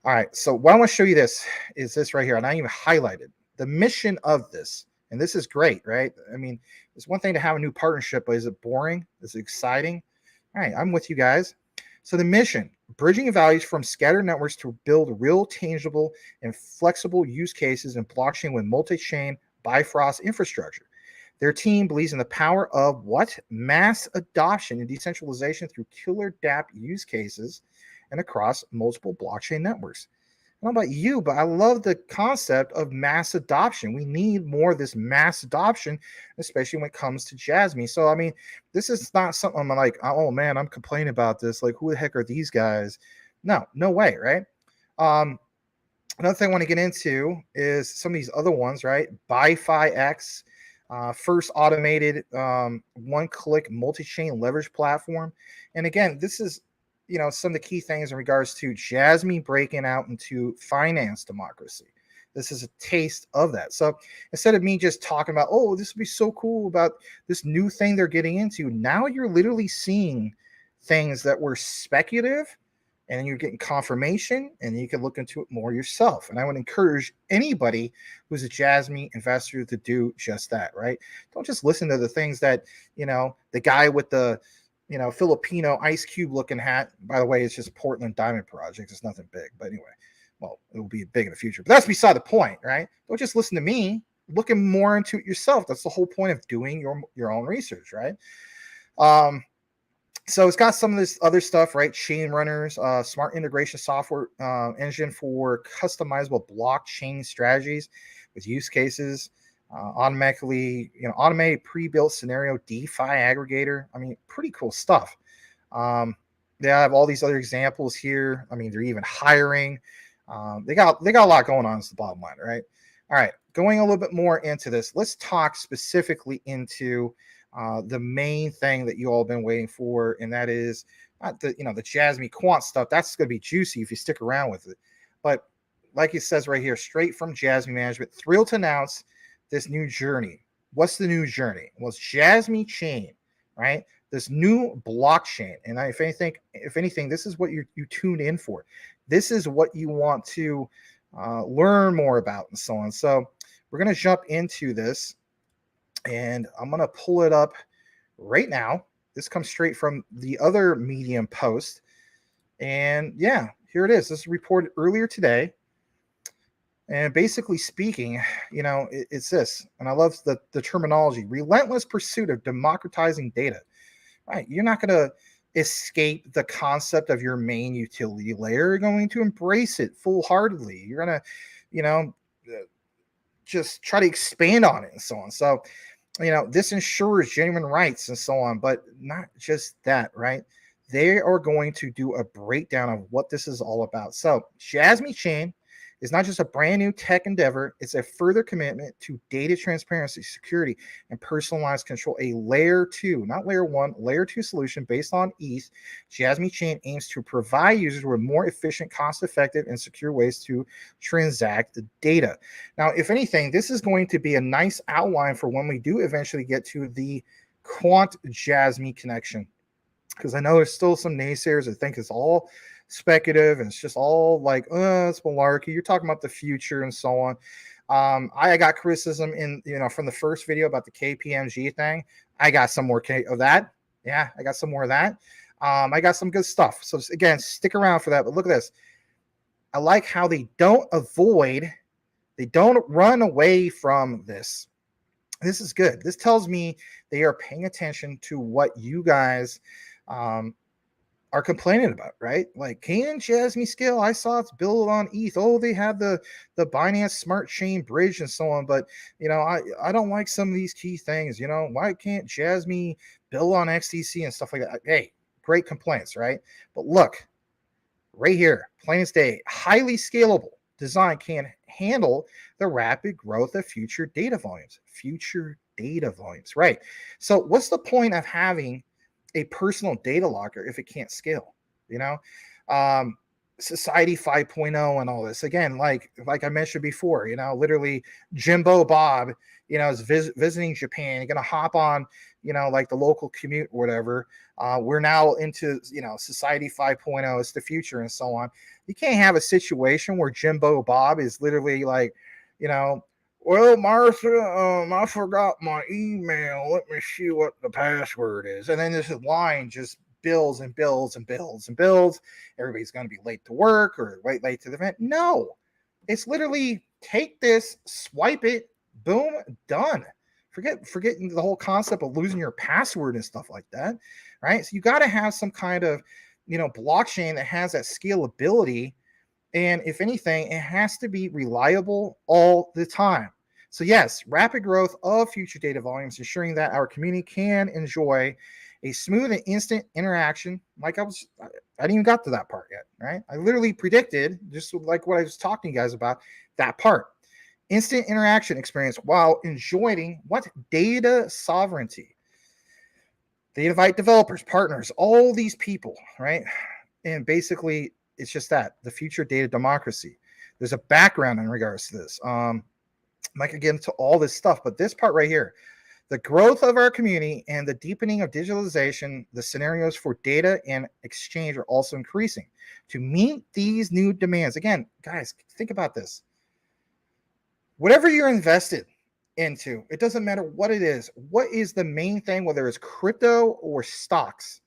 All right, so what I want to show you is this right here, and I even highlighted the mission of this, and this is great, right? I mean, it's one thing to have a new partnership, but is it boring? Is it exciting? All right, I'm with you guys. So the mission, bridging values from scattered networks to build real, tangible, and flexible use cases in blockchain with multi-chain Bifrost infrastructure. Their team believes in the power of what? Mass adoption and decentralization through killer dApp use cases and across multiple blockchain networks. I don't know about you, but I love the concept of mass adoption. We need more of this mass adoption, especially when it comes to Jasmy. So, I mean, this is not something I'm like, oh man, I'm complaining about this. Like, who the heck are these guys? No way, right? Another thing I want to get into is some of these other ones, right? BiFi-X, first automated one-click multi-chain leverage platform. And again, this is some of the key things in regards to Jasmy breaking out into finance democracy. This is a taste of that. So instead of me just talking about, oh, this would be so cool about this new thing they're getting into, now you're literally seeing things that were speculative, and then you're getting confirmation, and you can look into it more yourself. And I would encourage anybody who's a Jasmy investor to do just that, right? Don't just listen to the things that, the guy with the, Filipino Ice Cube looking hat. By the way, it's just Portland Diamond Project. It's nothing big. But anyway, well, it will be big in the future. But that's beside the point, right? Don't just listen to me. Looking more into it yourself. That's the whole point of doing your own research, right? So it's got some of this other stuff, right? Chain runners, smart integration software engine for customizable blockchain strategies with use cases. Automated pre-built scenario DeFi aggregator. I mean, pretty cool stuff. They have all these other examples here. I mean, they're even hiring. They got a lot going on. Is the bottom line, right? All right, going a little bit more into this. Let's talk specifically into the main thing that you all have been waiting for, and that is not the Jasmy Quant stuff. That's going to be juicy if you stick around with it. But like it says right here, straight from Jasmy Management, thrilled to announce this new journey. What's the new journey? Well, it's Jasmy Chain, right? This new blockchain. And if anything, this is what you tuned in for. This is what you want to learn more about and so on. So we're going to jump into this, and I'm going to pull it up right now. This comes straight from the other Medium post. And yeah, here it is. This was reported earlier today. And basically speaking, it's this, and I love the terminology: relentless pursuit of democratizing data. Right? You're not going to escape the concept of your main utility layer. You're going to embrace it full-heartedly. You're going to, just try to expand on it and so on. So, this ensures genuine rights and so on, but not just that, right? They are going to do a breakdown of what this is all about. So, Jasmy Chain is not just a brand new tech endeavor, it's a further commitment to data transparency, security, and personalized control. A layer 2, not layer 1, layer 2 solution based on ETH. Jasmy Chain aims to provide users with more efficient, cost-effective, and secure ways to transact the data. Now, if anything, this is going to be a nice outline for when we do eventually get to the Quant Jasmy connection. Because I know there's still some naysayers that think it's all speculative and it's just all like, it's malarkey. You're talking about the future and so on. I got criticism from the first video about the KPMG thing. I got some more of that. Yeah, I got some more of that. I got some good stuff. So again, stick around for that. But look at this. I like how they don't run away from this. This is good. This tells me they are paying attention to what you guys are complaining about, right? Like, can Jasmy scale? I saw it's built on ETH. Oh, they have the Binance Smart Chain bridge and so on, but I don't like some of these key things. Why can't Jasmy build on XTC and stuff like that? Hey, great complaints, right? But look, right here, plain as day, highly scalable design can handle the rapid growth of future data volumes. Right? So what's the point of having a personal data locker if it can't scale? Society 5.0 and all this, again, like I mentioned before, literally Jimbo Bob is visiting Japan. You're gonna hop on like the local commute or whatever. We're now into Society 5.0. It's the future and so on. You can't have a situation where Jimbo Bob is literally like, well, Martha, I forgot my email. Let me see what the password is. And then this line just builds and builds and builds and builds. Everybody's going to be late to work or late to the event. No, it's literally take this, swipe it, boom, done. Forgetting the whole concept of losing your password and stuff like that, right? So you got to have some kind of, blockchain that has that scalability. And if anything, it has to be reliable all the time. So yes, rapid growth of future data volumes, ensuring that our community can enjoy a smooth and instant interaction. Like I didn't even got to that part yet, right? I literally predicted, just like what I was talking to you guys about, that part. Instant interaction experience while enjoying what? Data sovereignty. They invite developers, partners, all these people, right? And basically, it's just that, the future data democracy. There's a background in regards to this. I'm not gonna get into all this stuff, but this part right here, the growth of our community and the deepening of digitalization, the scenarios for data and exchange are also increasing to meet these new demands. Again, guys, think about this. Whatever you're invested into, it doesn't matter what it is. What is the main thing, whether it's crypto or stocks?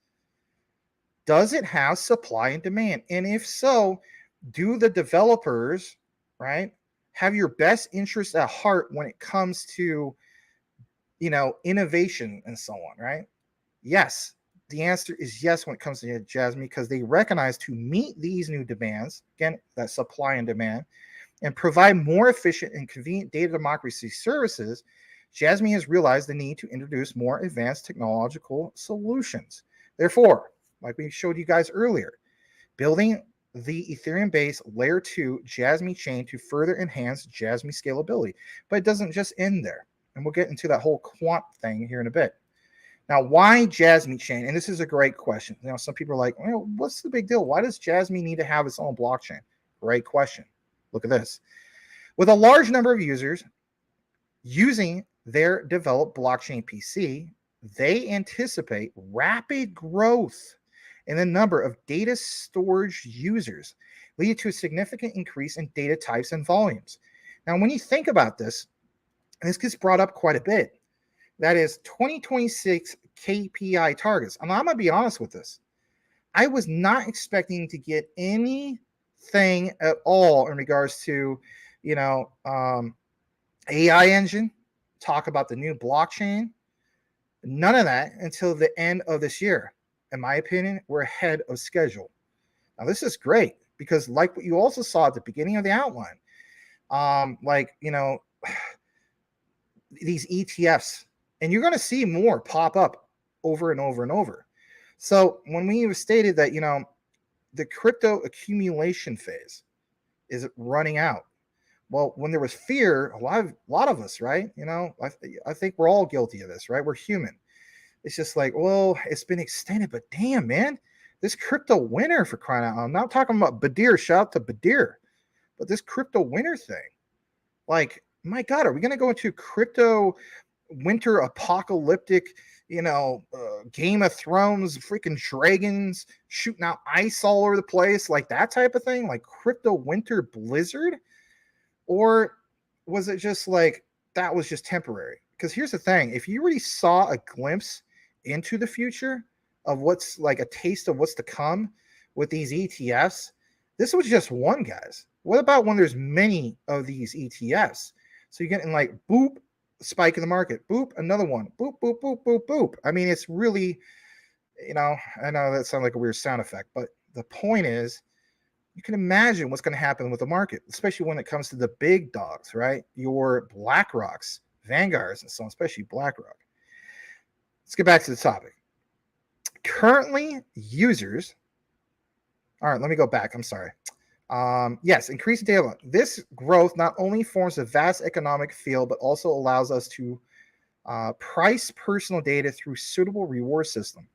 Does it have supply and demand? And if so, do the developers, right, have your best interest at heart when it comes to, innovation and so on, right? Yes. The answer is yes when it comes to Jasmy, because they recognize to meet these new demands, again, that supply and demand, and provide more efficient and convenient data democracy services, Jasmy has realized the need to introduce more advanced technological solutions. Therefore, like we showed you guys earlier, building the Ethereum-based Layer 2 Jasmy chain to further enhance Jasmy scalability. But it doesn't just end there. And we'll get into that whole quant thing here in a bit. Now, why Jasmy chain? And this is a great question. Some people are like, well, what's the big deal? Why does Jasmy need to have its own blockchain? Great question. Look at this. With a large number of users using their developed blockchain PC, they anticipate rapid growth in the number of data storage users, leading to a significant increase in data types and volumes. Now, when you think about this, and this gets brought up quite a bit, that is 2026 KPI targets. I'm going to be honest with this. I was not expecting to get anything at all in regards to, AI engine, talk about the new blockchain. None of that until the end of this year. In my opinion, we're ahead of schedule. Now, this is great because, like what you also saw at the beginning of the outline, these ETFs, and you're going to see more pop up over and over and over. So when we stated that, the crypto accumulation phase is running out. Well, when there was fear, a lot of us, right? I think we're all guilty of this, right? We're human. It's just like, well, it's been extended, but damn, man, this crypto winter, for crying out loud. I'm not talking about Badir, shout out to Badir, but this crypto winter thing, like, my God, are we going to go into crypto winter apocalyptic, Game of Thrones, freaking dragons shooting out ice all over the place, like that type of thing, like crypto winter blizzard? Or was it just like that was just temporary? Because here's the thing, if you already saw a glimpse into the future of what's like a taste of what's to come with these ETFs, this was just one, guys. What about when there's many of these ETFs? So you're getting like boop, spike in the market, boop, another one, boop, boop, boop, boop, boop. I mean, it's really, I know that sounds like a weird sound effect, but the point is, you can imagine what's going to happen with the market, especially when it comes to the big dogs, right? Your BlackRocks, Vanguards, and so on, especially BlackRock. Let's get back to the topic. Currently, users. All right, let me go back. I'm sorry. Yes, increasing data. This growth not only forms a vast economic field, but also allows us to price personal data through suitable reward system.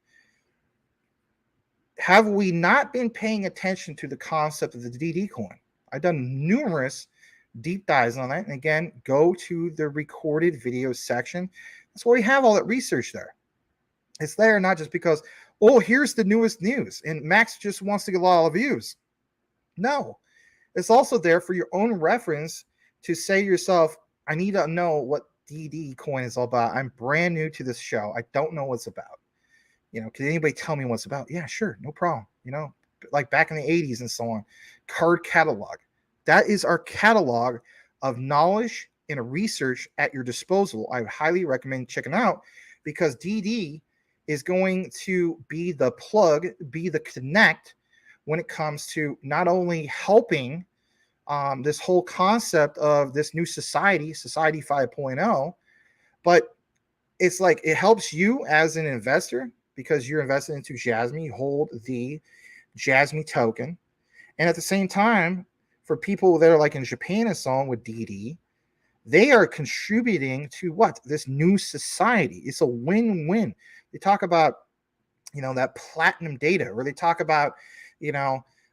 Have we not been paying attention to the concept of the DD coin? I've done numerous deep dives on that. And again, go to the recorded video section. That's where we have all that research there. It's there not just because, oh, here's the newest news and Max just wants to get a lot of views. No, it's also there for your own reference to say to yourself, I need to know what DD coin is all about. I'm brand new to this show. I don't know what's about. Can anybody tell me what's about? Yeah, sure, no problem. Like back in the 80s and so on. Card catalog. That is our catalog of knowledge and research at your disposal. I highly recommend checking out because DD is going to be the plug, be the connect when it comes to not only helping this whole concept of this new society 5.0, but it's like it helps you as an investor because you're invested into Jasmy, you hold the Jasmy token. And at the same time, for people that are like in Japan and so on with DD, they are contributing to what? This new society. It's a win-win. They talk about, that platinum data, or they talk about,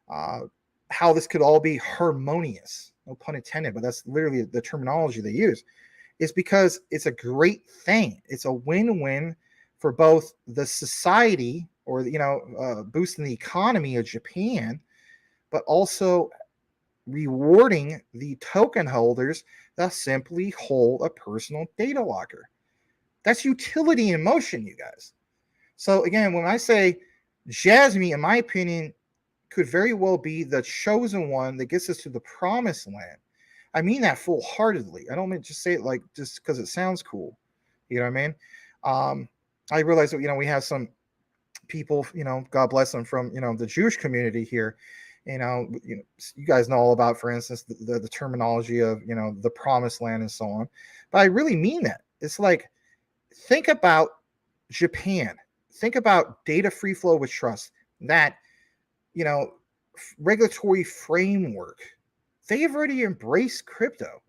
how this could all be harmonious. No pun intended, but that's literally the terminology they use. It's because it's a great thing. It's a win-win for both the society or, boosting the economy of Japan, but also rewarding the token holders that simply hold a personal data locker. That's utility in motion, you guys. So again, when I say Jasmy, in my opinion, could very well be the chosen one that gets us to the promised land. I mean that full-heartedly. I don't mean just say it like just because it sounds cool. You know what I mean? I realize that, we have some people, God bless them, from, the Jewish community here. You guys know all about, for instance, the terminology of, the promised land and so on. But I really mean that. It's like, think about Japan. Think about data free flow with trust. That, regulatory framework. They've already embraced crypto.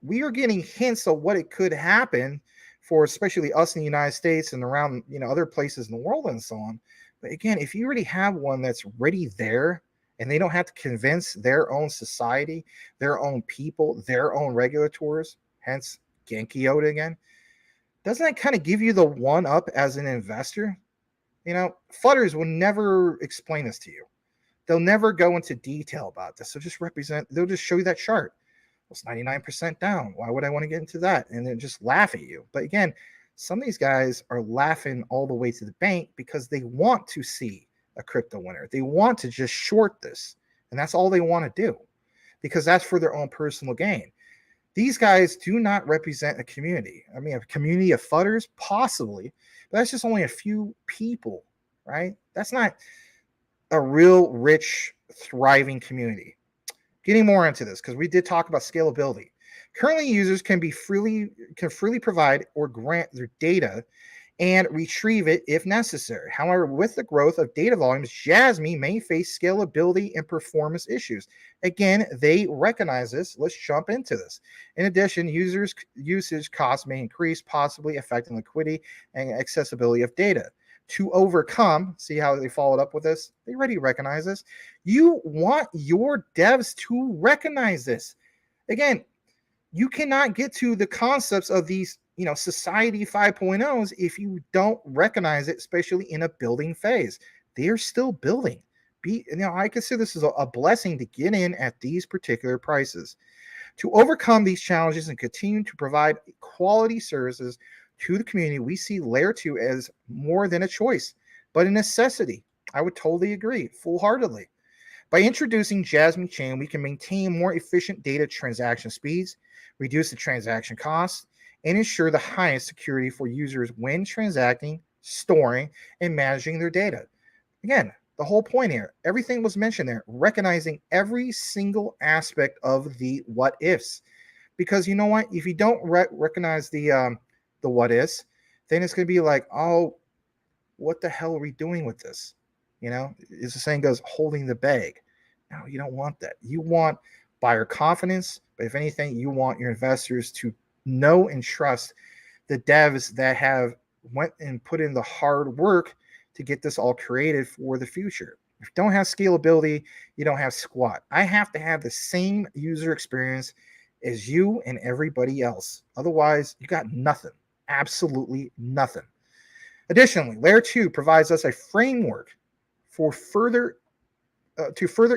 We are getting hints of what it could happen for especially us in the United States and around, other places in the world and so on. But again, if you already have one that's already there and they don't have to convince their own society, their own people, their own regulators, hence Genki Yoda again, doesn't that kind of give you the one up as an investor? Fudders will never explain this to you. They'll never go into detail about this. They'll just show you that chart. It's 99% down. Why would I want to get into that? And then just laugh at you. But again, Some of these guys are laughing all the way to the bank because they want to see a crypto winner. They want to just short this, and that's all they want to do because that's for their own personal gain. These guys do not represent a community. I mean, a community of fudders, possibly, but that's just only a few people, right? That's not a real rich, thriving community. Getting more into this, because we did talk about scalability. Currently, users can freely provide or grant their data and retrieve it if necessary. However, with the growth of data volumes, Jasmy may face scalability and performance issues. Again, they recognize this. Let's jump into this. In addition, usage costs may increase, possibly affecting liquidity and accessibility of data. To overcome, see how they followed up with this? They already recognize this. You want your devs to recognize this. Again, you cannot get to the concepts of these, society 5.0s if you don't recognize it, especially in a building phase. They're still building. I consider this as a blessing to get in at these particular prices. To overcome these challenges and continue to provide quality services to the community, we see Layer 2 as more than a choice, but a necessity. I would totally agree, full-heartedly. By introducing Jasmy Chain, we can maintain more efficient data transaction speeds, reduce the transaction costs, and ensure the highest security for users when transacting, storing, and managing their data. Again, the whole point here, everything was mentioned there, recognizing every single aspect of the what ifs. Because you know what? If you don't recognize the what ifs, then it's going to be like, oh, what the hell are we doing with this? As the saying goes, holding the bag. No, you don't want that. You want buyer confidence, but if anything, you want your investors to know and trust the devs that have went and put in the hard work to get this all created for the future. If you don't have scalability, you don't have squat. I have to have the same user experience as you and everybody else. Otherwise, you got nothing. Absolutely nothing. Additionally, Layer 2 provides us a framework for further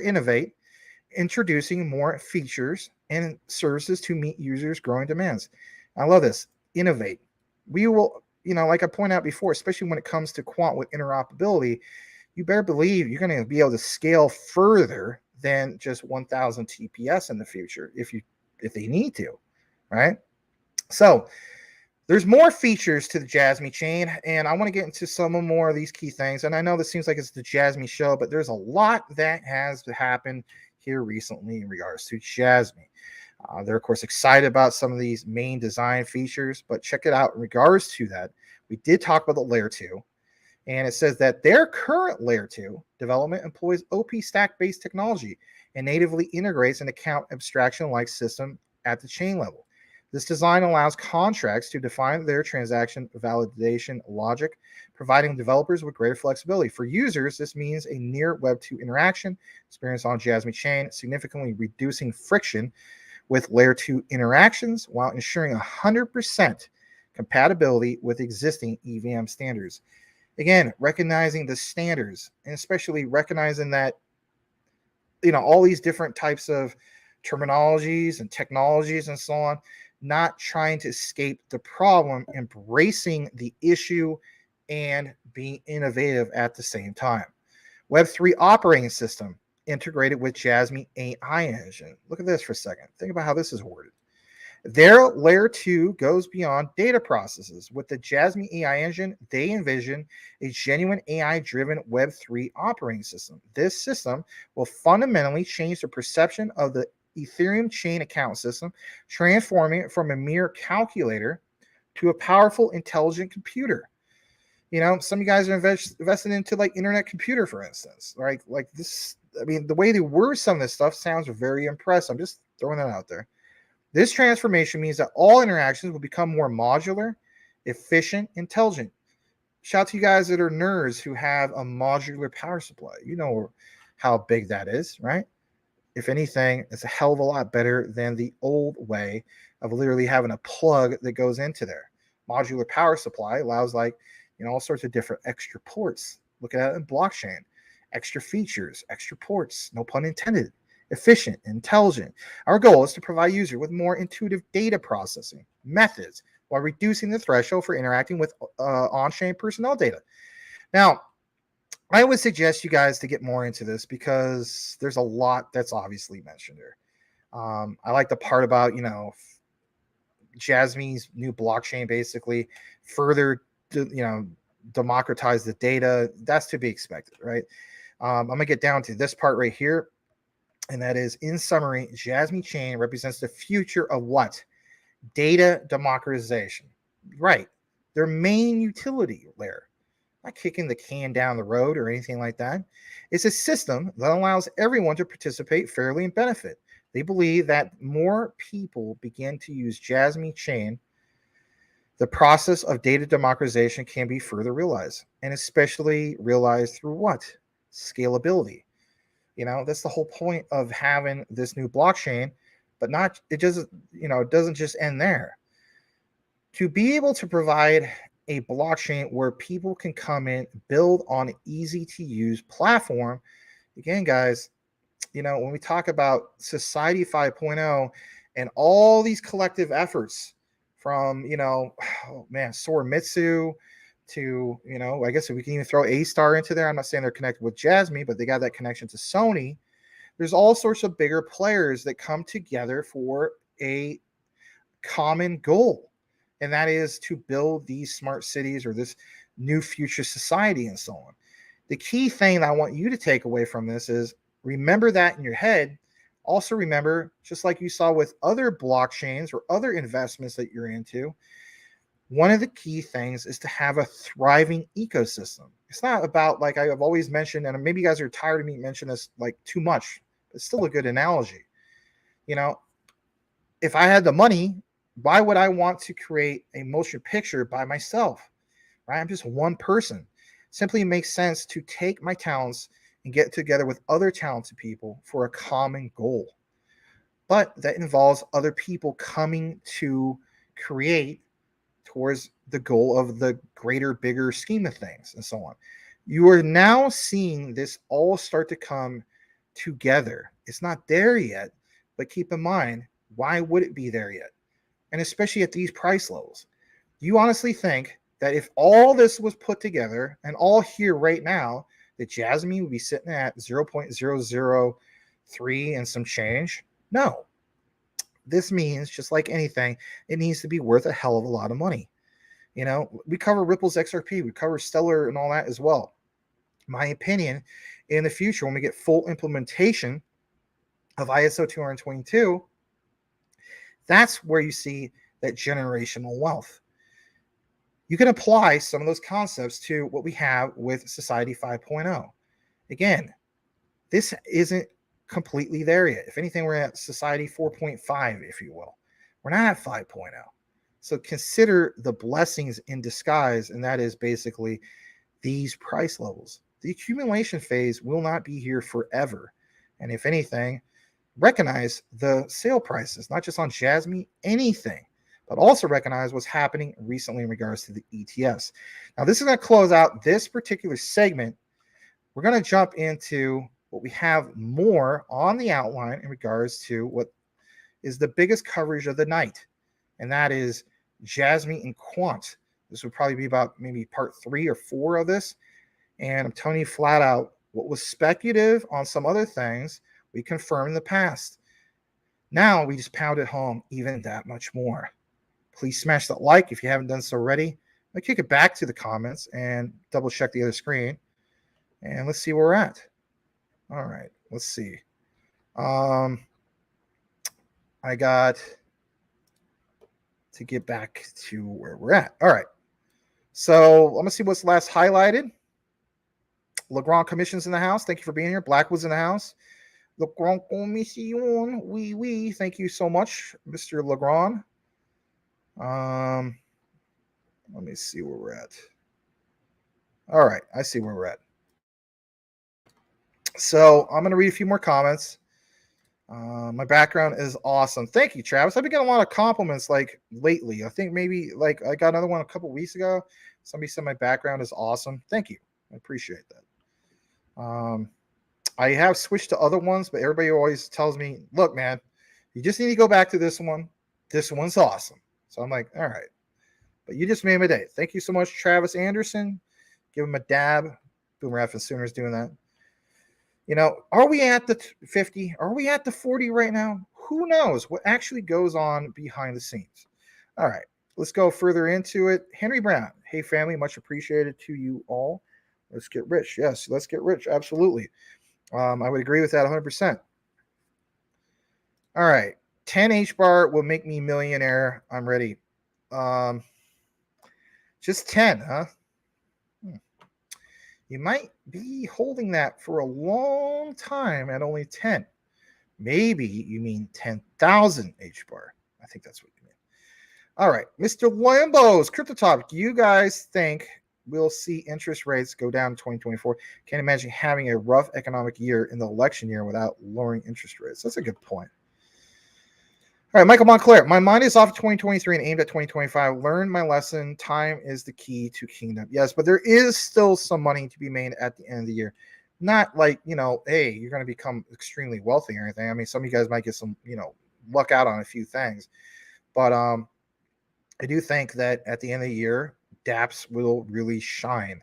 innovate, introducing more features and services to meet users' growing demands. I love this. Innovate. We will, like I pointed out before, especially when it comes to Quant with interoperability, you better believe you're going to be able to scale further than just 1,000 TPS in the future if they need to, right? So there's more features to the Jasmy chain, and I want to get into some more of these key things. And I know this seems like it's the Jasmy show, but there's a lot that has happened here recently in regards to Jasmy. They're, of course, excited about some of these main design features, but check it out in regards to that. We did talk about the Layer 2, and it says that their current Layer 2 development employs OP stack-based technology and natively integrates an account abstraction-like system at the chain level. This design allows contracts to define their transaction validation logic, providing developers with greater flexibility. For users, this means a near Web 2 interaction experience on Jasmy Chain, significantly reducing friction with Layer 2 interactions while ensuring 100% compatibility with existing EVM standards. Again, recognizing the standards, and especially recognizing that, all these different types of terminologies and technologies and so on, not trying to escape the problem, embracing the issue, and being innovative at the same time. Web3 operating system integrated with Jasmy AI engine. Look at this for a second. Think about how this is worded. Their Layer 2 goes beyond data processes. With the Jasmy AI engine, they envision a genuine AI-driven Web3 operating system. This system will fundamentally change the perception of the Ethereum chain account system, transforming it from a mere calculator to a powerful, intelligent computer. Some of you guys are invested into like internet computer, for instance, right? Like this, the way they word some of this stuff sounds very impressive. I'm just throwing that out there. This transformation means that all interactions will become more modular, efficient, intelligent. Shout out to you guys that are nerds who have a modular power supply. You know how big that is, right? If anything, it's a hell of a lot better than the old way of literally having a plug that goes into there. Modular power supply allows all sorts of different extra ports. Look at it in blockchain. Extra features, extra ports, no pun intended. Efficient, intelligent. Our goal is to provide users with more intuitive data processing methods while reducing the threshold for interacting with on-chain personnel data. Now, I would suggest you guys to get more into this because there's a lot that's obviously mentioned here. I like the part about, Jasmy's new blockchain basically further, democratize the data. That's to be expected, right? I'm going to get down to this part right here. And that is, in summary, Jasmy chain represents the future of what? Data democratization. Right. Their main utility layer. Not kicking the can down the road or anything like that. It's a system that allows everyone to participate fairly and benefit. They believe that more people begin to use Jasmy chain, the process of data democratization can be further realized, and especially realized through what? Scalability. That's the whole point of having this new blockchain, but it doesn't just end there. To be able to provide a blockchain where people can come in, build on an easy to use platform. Again, guys, when we talk about Society 5.0 and all these collective efforts from, Sorimitsu to, I guess we can even throw A-Star into there. I'm not saying they're connected with Jasmy, but they got that connection to Sony. There's all sorts of bigger players that come together for a common goal. And that is to build these smart cities or this new future society and so on. The key thing that I want you to take away from this is remember that in your head. Also remember, just like you saw with other blockchains or other investments that you're into, one of the key things is to have a thriving ecosystem. It's not about, like I've always mentioned, and maybe you guys are tired of me mentioning this like too much, but it's still a good analogy. If I had the money, why would I want to create a motion picture by myself? Right? I'm just one person. Simply makes sense to take my talents and get together with other talented people for a common goal. But that involves other people coming to create towards the goal of the greater, bigger scheme of things and so on. You are now seeing this all start to come together. It's not there yet, but keep in mind, why would it be there yet? And especially at these price levels. Do you honestly think that if all this was put together and all here right now, that Jasmy would be sitting at 0.003 and some change? No. This means, just like anything, it needs to be worth a hell of a lot of money. We cover Ripple's XRP, we cover Stellar and all that as well. My opinion, in the future, when we get full implementation of ISO 222, that's where you see that generational wealth. You can apply some of those concepts to what we have with Society 5.0. Again, this isn't completely there yet. If anything, we're at Society 4.5, if you will. We're not at 5.0. So consider the blessings in disguise, and that is basically these price levels. The accumulation phase will not be here forever. And if anything, recognize the sale prices, not just on Jasmy, anything, but also recognize what's happening recently in regards to the ETFs. Now, this is going to close out this particular segment. We're going to jump into what we have more on the outline in regards to what is the biggest coverage of the night, and that is Jasmy and Quant. This would probably be about maybe part 3 or 4 of this. And I'm telling you flat out, what was speculative on some other things, we confirmed in the past. Now we just pound it home even that much more. Please smash that like if you haven't done so already. I'll kick it back to the comments and double check the other screen. And let's see where we're at. All right, let's see. I got to get back to where we're at. All right. So I'm going to see what's last highlighted. Legrand Commission's in the house. Thank you for being here. Blackwood's in the house. Legrand Commission. Oui. Thank you so much, Mr. Legrand. Let me see where we're at. All right. I see where we're at. So I'm going to read a few more comments. My background is awesome. Thank you, Travis. I've been getting a lot of compliments like lately. I think maybe like I got another one a couple weeks ago. Somebody said my background is awesome. Thank you. I appreciate that. I have switched to other ones, but everybody always tells me, look, man, you just need to go back to this one. This one's awesome. So I'm like, all right. But you just made my day. Thank you so much, Travis Anderson. Give him a dab. Boomer F and Sooners doing that. Are we at the 50? Are we at the 40 right now? Who knows what actually goes on behind the scenes? All right, let's go further into it. Henry Brown. Hey, family, much appreciated to you all. Let's get rich. Yes, let's get rich. Absolutely. I would agree with that 100%. All right. 10 H bar will make me millionaire. I'm ready. Just 10, huh? You might be holding that for a long time at only 10. Maybe you mean 10,000 H bar. I think that's what you mean. All right. Mr. Lambos, Crypto Topic. You guys think we'll see interest rates go down in 2024? Can't imagine having a rough economic year in the election year without lowering interest rates. That's a good point. All right, Michael Montclair. My mind is off 2023 and aimed at 2025. Learn my lesson. Time is the key to kingdom. Yes, but there is still some money to be made at the end of the year. Not like, hey, you're going to become extremely wealthy or anything. I mean, some of you guys might get some, luck out on a few things. But I do think that at the end of the year, DApps will really shine.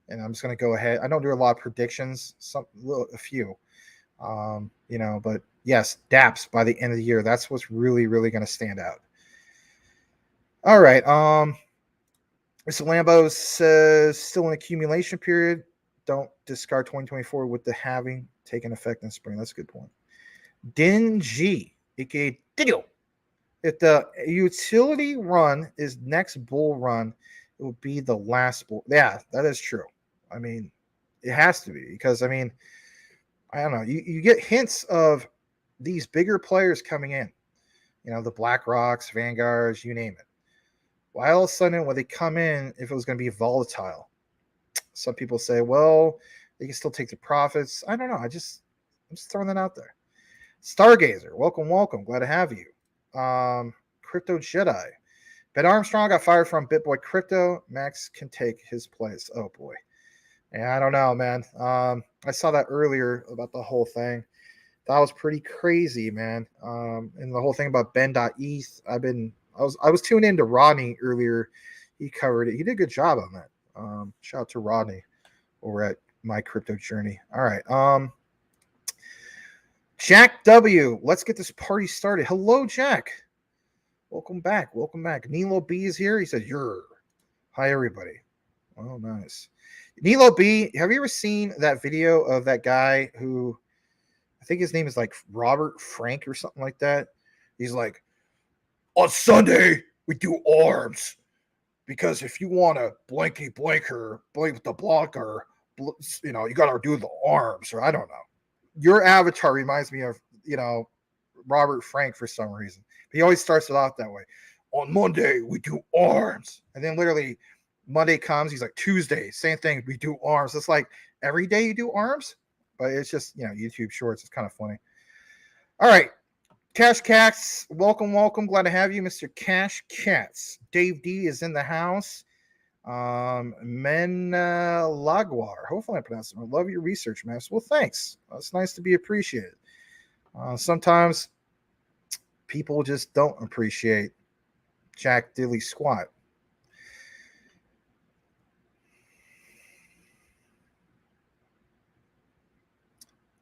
And I'm just going to go ahead. I don't do a lot of predictions, a few. But yes, DApps by the end of the year, that's what's really, really going to stand out. All right. Mr. Lambo says still in accumulation period. Don't discard 2024 with the halving taking effect in spring. That's a good point. Din G, aka Didio. If the utility run is next bull run, it will be the last bull. Yeah, that is true. I mean, it has to be because, I don't know. You get hints of these bigger players coming in. The BlackRocks, Vanguards, you name it. Why all of a sudden when they come in, if it was going to be volatile? Some people say, well, they can still take the profits. I don't know. I'm just throwing that out there. Stargazer, welcome. Glad to have you. Crypto Jedi. Ben Armstrong got fired from BitBoy Crypto. Max can take his place. Oh boy. Yeah, I don't know, man. I saw that earlier about the whole thing. That was pretty crazy, man. And the whole thing about Ben.eth. I was tuned into Rodney earlier. He covered it. He did a good job on that. Shout out to Rodney over at My Crypto Journey. All right. Jack W. Let's get this party started. Hello, Jack. Welcome back. Nilo B is here. He said, hi, everybody. Oh, nice. Nilo B, have you ever seen that video of that guy who, I think his name is like Robert Frank or something like that? He's like, on Sunday, we do arms. Because if you want to blank with the blocker, you got to do the arms, or I don't know. Your avatar reminds me of, Robert Frank for some reason. He always starts it off that way. On Monday, we do arms. And then literally Monday comes, he's like, Tuesday, same thing, we do arms. It's like every day you do arms, but it's just, YouTube Shorts. It's kind of funny. All right. Cash Cats, welcome. Glad to have you, Mr. Cash Cats. Dave D is in the house. Men Laguar. Hopefully I pronounced it. I love your research, man. Well, thanks. It's nice to be appreciated. Sometimes people just don't appreciate Jack Dilly Squat.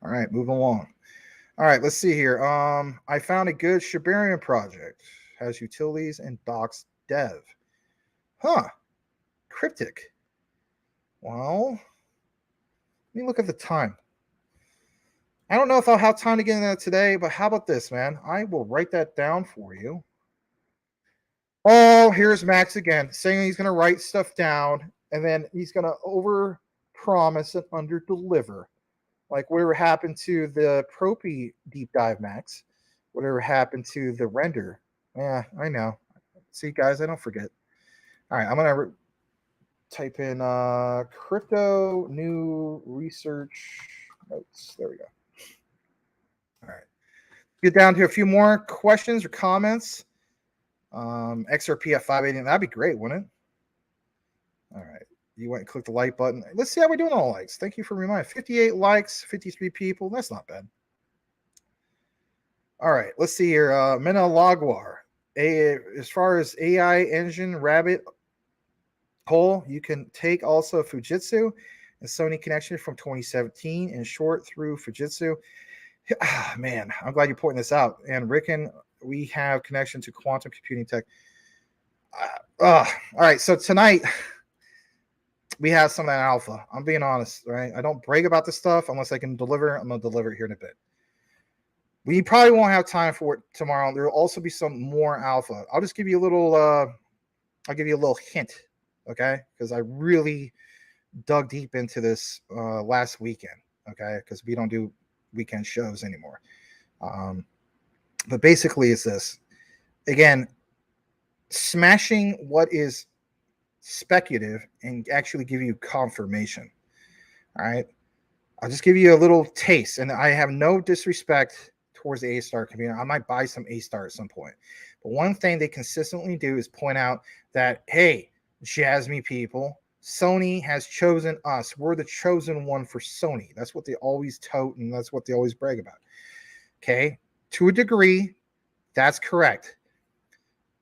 All right, moving along. All right, let's see here. I found a good Shibarium project. Has utilities and docs dev. Cryptic. Well, let me look at the time. I don't know if I'll have time to get into that today, but how about this, man? I will write that down for you. Oh, here's Max again, saying he's going to write stuff down, and then he's going to over-promise and under-deliver. Like whatever happened to the Propy deep dive, Max. Whatever happened to the render. Yeah, I know. See, guys, I don't forget. All right, I'm going to type in crypto new research notes. There we go. All right. Get down to a few more questions or comments. XRP at 580. That'd be great, wouldn't it? All right. You went and clicked the like button. Let's see how we're doing on likes. Thank you for reminding. 58 likes, 53 people. That's not bad. All right. Let's see here. Mena Lagwar. As far as AI engine, Rabbit Cole, you can take also Fujitsu and Sony connection from 2017 and short through Fujitsu. Man, I'm glad you're pointing this out. And Rickon, we have connection to quantum computing tech. All right, so tonight we have some of that alpha. I'm being honest, right? I don't brag about this stuff unless I can deliver. I'm going to deliver it here in a bit. We probably won't have time for it tomorrow. There will also be some more alpha. I'll just give you a little. I'll give you a little hint, okay? Because I really dug deep into this last weekend, okay? Because we don't do weekend shows anymore. But basically, it's this. Again, smashing what is speculative and actually give you confirmation. All right. I'll just give you a little taste, and I have no disrespect towards the A-Star community. I might buy some A-Star at some point. But one thing they consistently do is point out that, hey, Jasmy people, Sony has chosen us. We're the chosen one for Sony. That's what they always tout, and that's what they always brag about. Okay. To a degree, that's correct.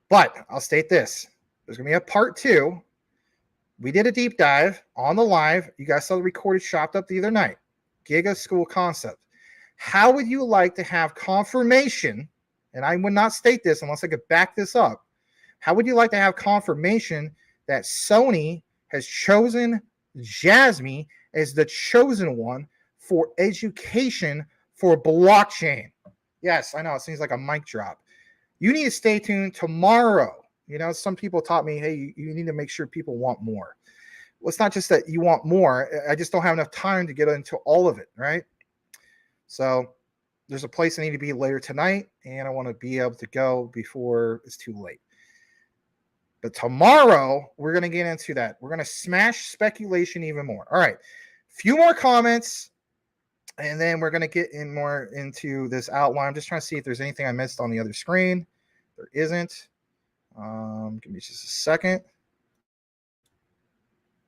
But I'll state this. There's going to be a part 2. We did a deep dive on the live. You guys saw the recorded chopped up the other night. Giga School concept. How would you like to have confirmation? And I would not state this unless I could back this up. How would you like to have confirmation that Sony has chosen Jasmy as the chosen one for education for blockchain? Yes, I know it seems like a mic drop. You need to stay tuned tomorrow. You know, some people taught me, hey, you need to make sure people want more. Well, it's not just that you want more. I just don't have enough time to get into all of it, right? So there's a place I need to be later tonight, and I want to be able to go before it's too late. But tomorrow, we're going to get into that. We're going to smash speculation even more. All right. Few more comments, and then we're going to get in more into this outline. I'm just trying to see if there's anything I missed on the other screen. There isn't. Give me just a second.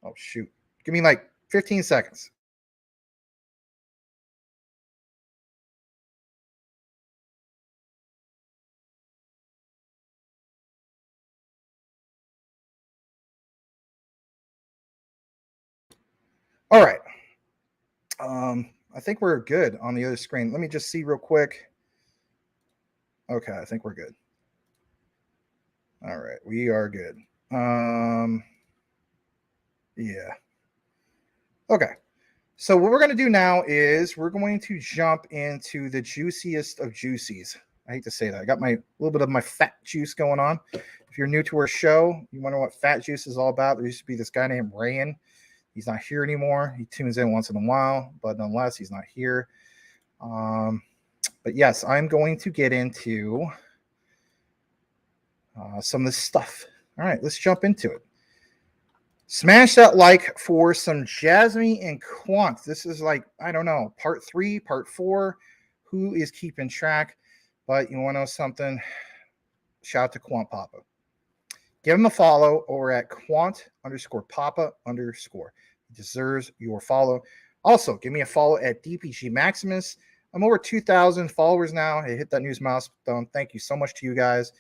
Oh, shoot. Give me like 15 seconds. All right. I think we're good on the other screen. Let me just see real quick. Okay, I think we're good. All right, we are good. Yeah. Okay. So what we're going to do now is we're going to jump into the juiciest of juicies. I hate to say that. I got my little bit of my fat juice going on. If you're new to our show, you wonder what fat juice is all about. There used to be this guy named Rayan. He's not here anymore. He tunes in once in a while, but nonetheless, he's not here. But yes, I'm going to get into some of this stuff. All right, let's jump into it. Smash that like for some Jasmy and Quant. This is like, I don't know, part 3, part 4. Who is keeping track? But you want to know something? Shout out to Quant Papa. Give him a follow over at Quant_Papa_. He deserves your follow. Also, give me a follow at DPG Maximus. I'm over 2,000 followers now. I hit that news milestone. Thank you so much to you guys.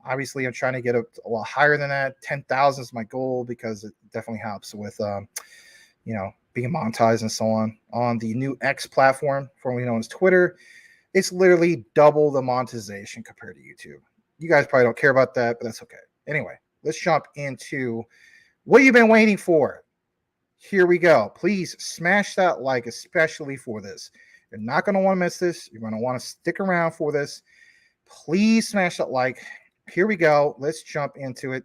Obviously, I'm trying to get a lot higher than that. 10,000 is my goal because it definitely helps with, being monetized and so on the new X platform, formerly known as Twitter. It's literally double the monetization compared to YouTube. You guys probably don't care about that, but that's okay. Anyway, let's jump into what you've been waiting for. Here we go. Please smash that like, especially for this. You're not going to want to miss this. You're going to want to stick around for this. Please smash that like. Here we go. Let's jump into it.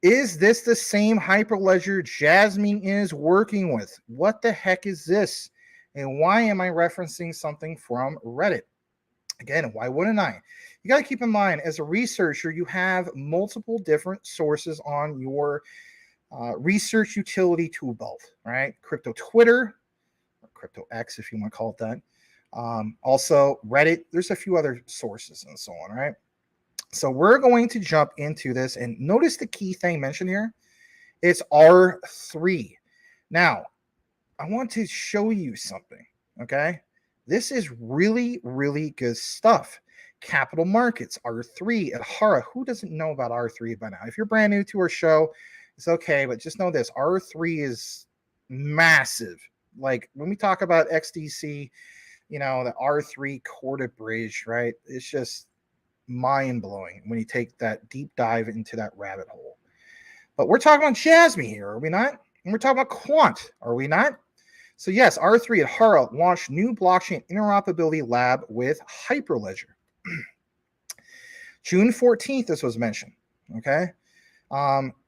Is this the same Hyperledger Jasmy is working with? What the heck is this? And why am I referencing something from Reddit? Again, why wouldn't I? You got to keep in mind, as a researcher, you have multiple different sources on your research utility tool belt, right? Crypto Twitter, or Crypto X, if you want to call it that. Also, Reddit. There's a few other sources and so on, right? So we're going to jump into this, and notice the key thing mentioned here. It's R3. Now, I want to show you something, okay? This is really, really good stuff. Capital markets, R3 at Hara. Who doesn't know about R3 by now? If you're brand new to our show, It's okay, but just know this: R3 is massive. Like when we talk about XDC, the R3 Corda bridge, right? It's just mind blowing when you take that deep dive into that rabbit hole. But we're talking about Jasmy here, are we not? And we're talking about Quant, are we not? So yes, R3 at Hara launched new blockchain interoperability lab with Hyperledger. June 14th, this was mentioned. Okay.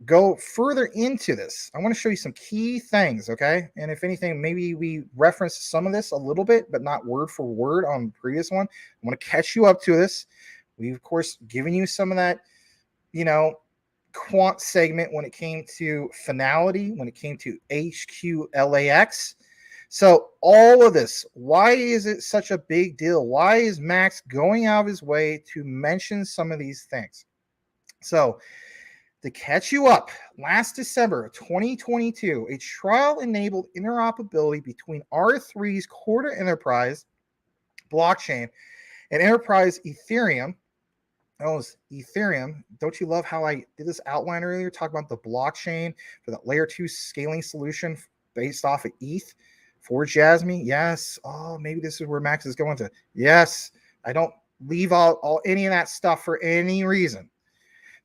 Go further into this. I want to show you some key things, okay? And if anything, maybe we reference some of this a little bit, but not word for word on the previous one. I want to catch you up to this. We've, of course, given you some of that, Quant segment when it came to finality, when it came to HQLAX. So all of this, why is it such a big deal? Why is Max going out of his way to mention some of these things? So to catch you up, last December 2022, a trial-enabled interoperability between R3's Corda Enterprise blockchain and Enterprise Ethereum. Oh, it's Ethereum. Don't you love how I did this outline earlier, talking about the blockchain for the layer 2 scaling solution based off of ETH for Jasmy? Yes. Oh, maybe this is where Max is going to. Yes. I don't leave all any of that stuff for any reason.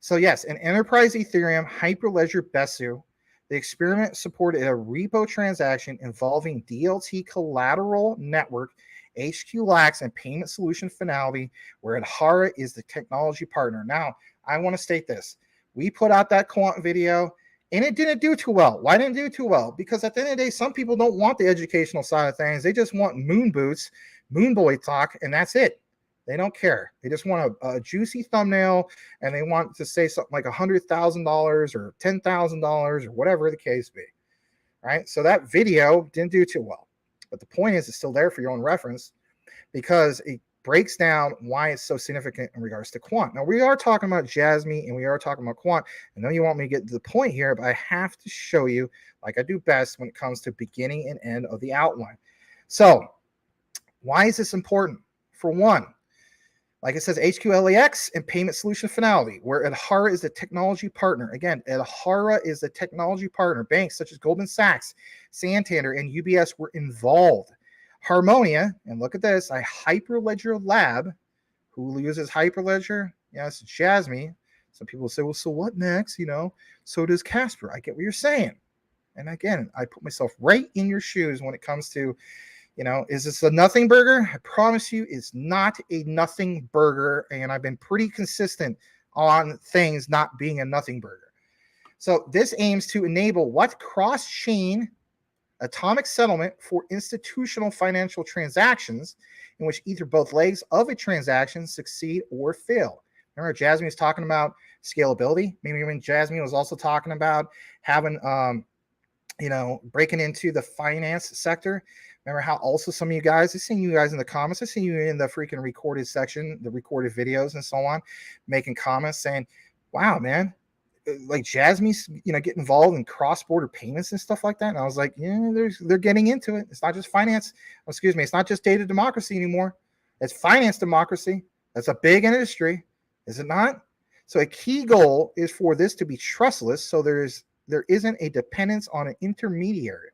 So yes, an Enterprise Ethereum Hyperledger Besu. The experiment supported a repo transaction involving DLT collateral network, HQLAX, and payment solution finality, where Adhara is the technology partner. Now, I want to state this. We put out that Quant video, and it didn't do too well. Why didn't it do too well? Because at the end of the day, some people don't want the educational side of things. They just want moon boots, moon boy talk, and that's it. They don't care. They just want a juicy thumbnail, and they want to say something like $100,000 or $10,000 or whatever the case be. Right? So that video didn't do too well. But the point is, it's still there for your own reference because it breaks down why it's so significant in regards to Quant. Now, we are talking about Jasmy and we are talking about Quant. I know you want me to get to the point here, but I have to show you, like I do best when it comes to beginning and end of the outline. So why is this important? For one, like it says, HQLAX and payment solution finality, where Adhara is the technology partner. Again, Adhara is the technology partner. Banks such as Goldman Sachs, Santander, and UBS were involved. Harmonia, and look at this, a Hyperledger lab. Who uses Hyperledger? Yes, Jasmy. Some people say, well, so what, Max? So does Casper. I get what you're saying. And again, I put myself right in your shoes when it comes to, is this a nothing burger? I promise you it's not a nothing burger. And I've been pretty consistent on things not being a nothing burger. So this aims to enable what? Cross-chain atomic settlement for institutional financial transactions in which either both legs of a transaction succeed or fail. Remember, Jasmy was talking about scalability. Maybe when Jasmy was also talking about having, breaking into the finance sector. Remember how also some of you guys, I've seen you guys in the comments, I've seen you in the freaking recorded section, the recorded videos and so on, making comments saying, wow, man, like Jasmy's, get involved in cross-border payments and stuff like that. And I was like, yeah, they're getting into it. It's not just finance. It's not just data democracy anymore. It's finance democracy. That's a big industry, is it not? So a key goal is for this to be trustless. So there isn't a dependence on an intermediary.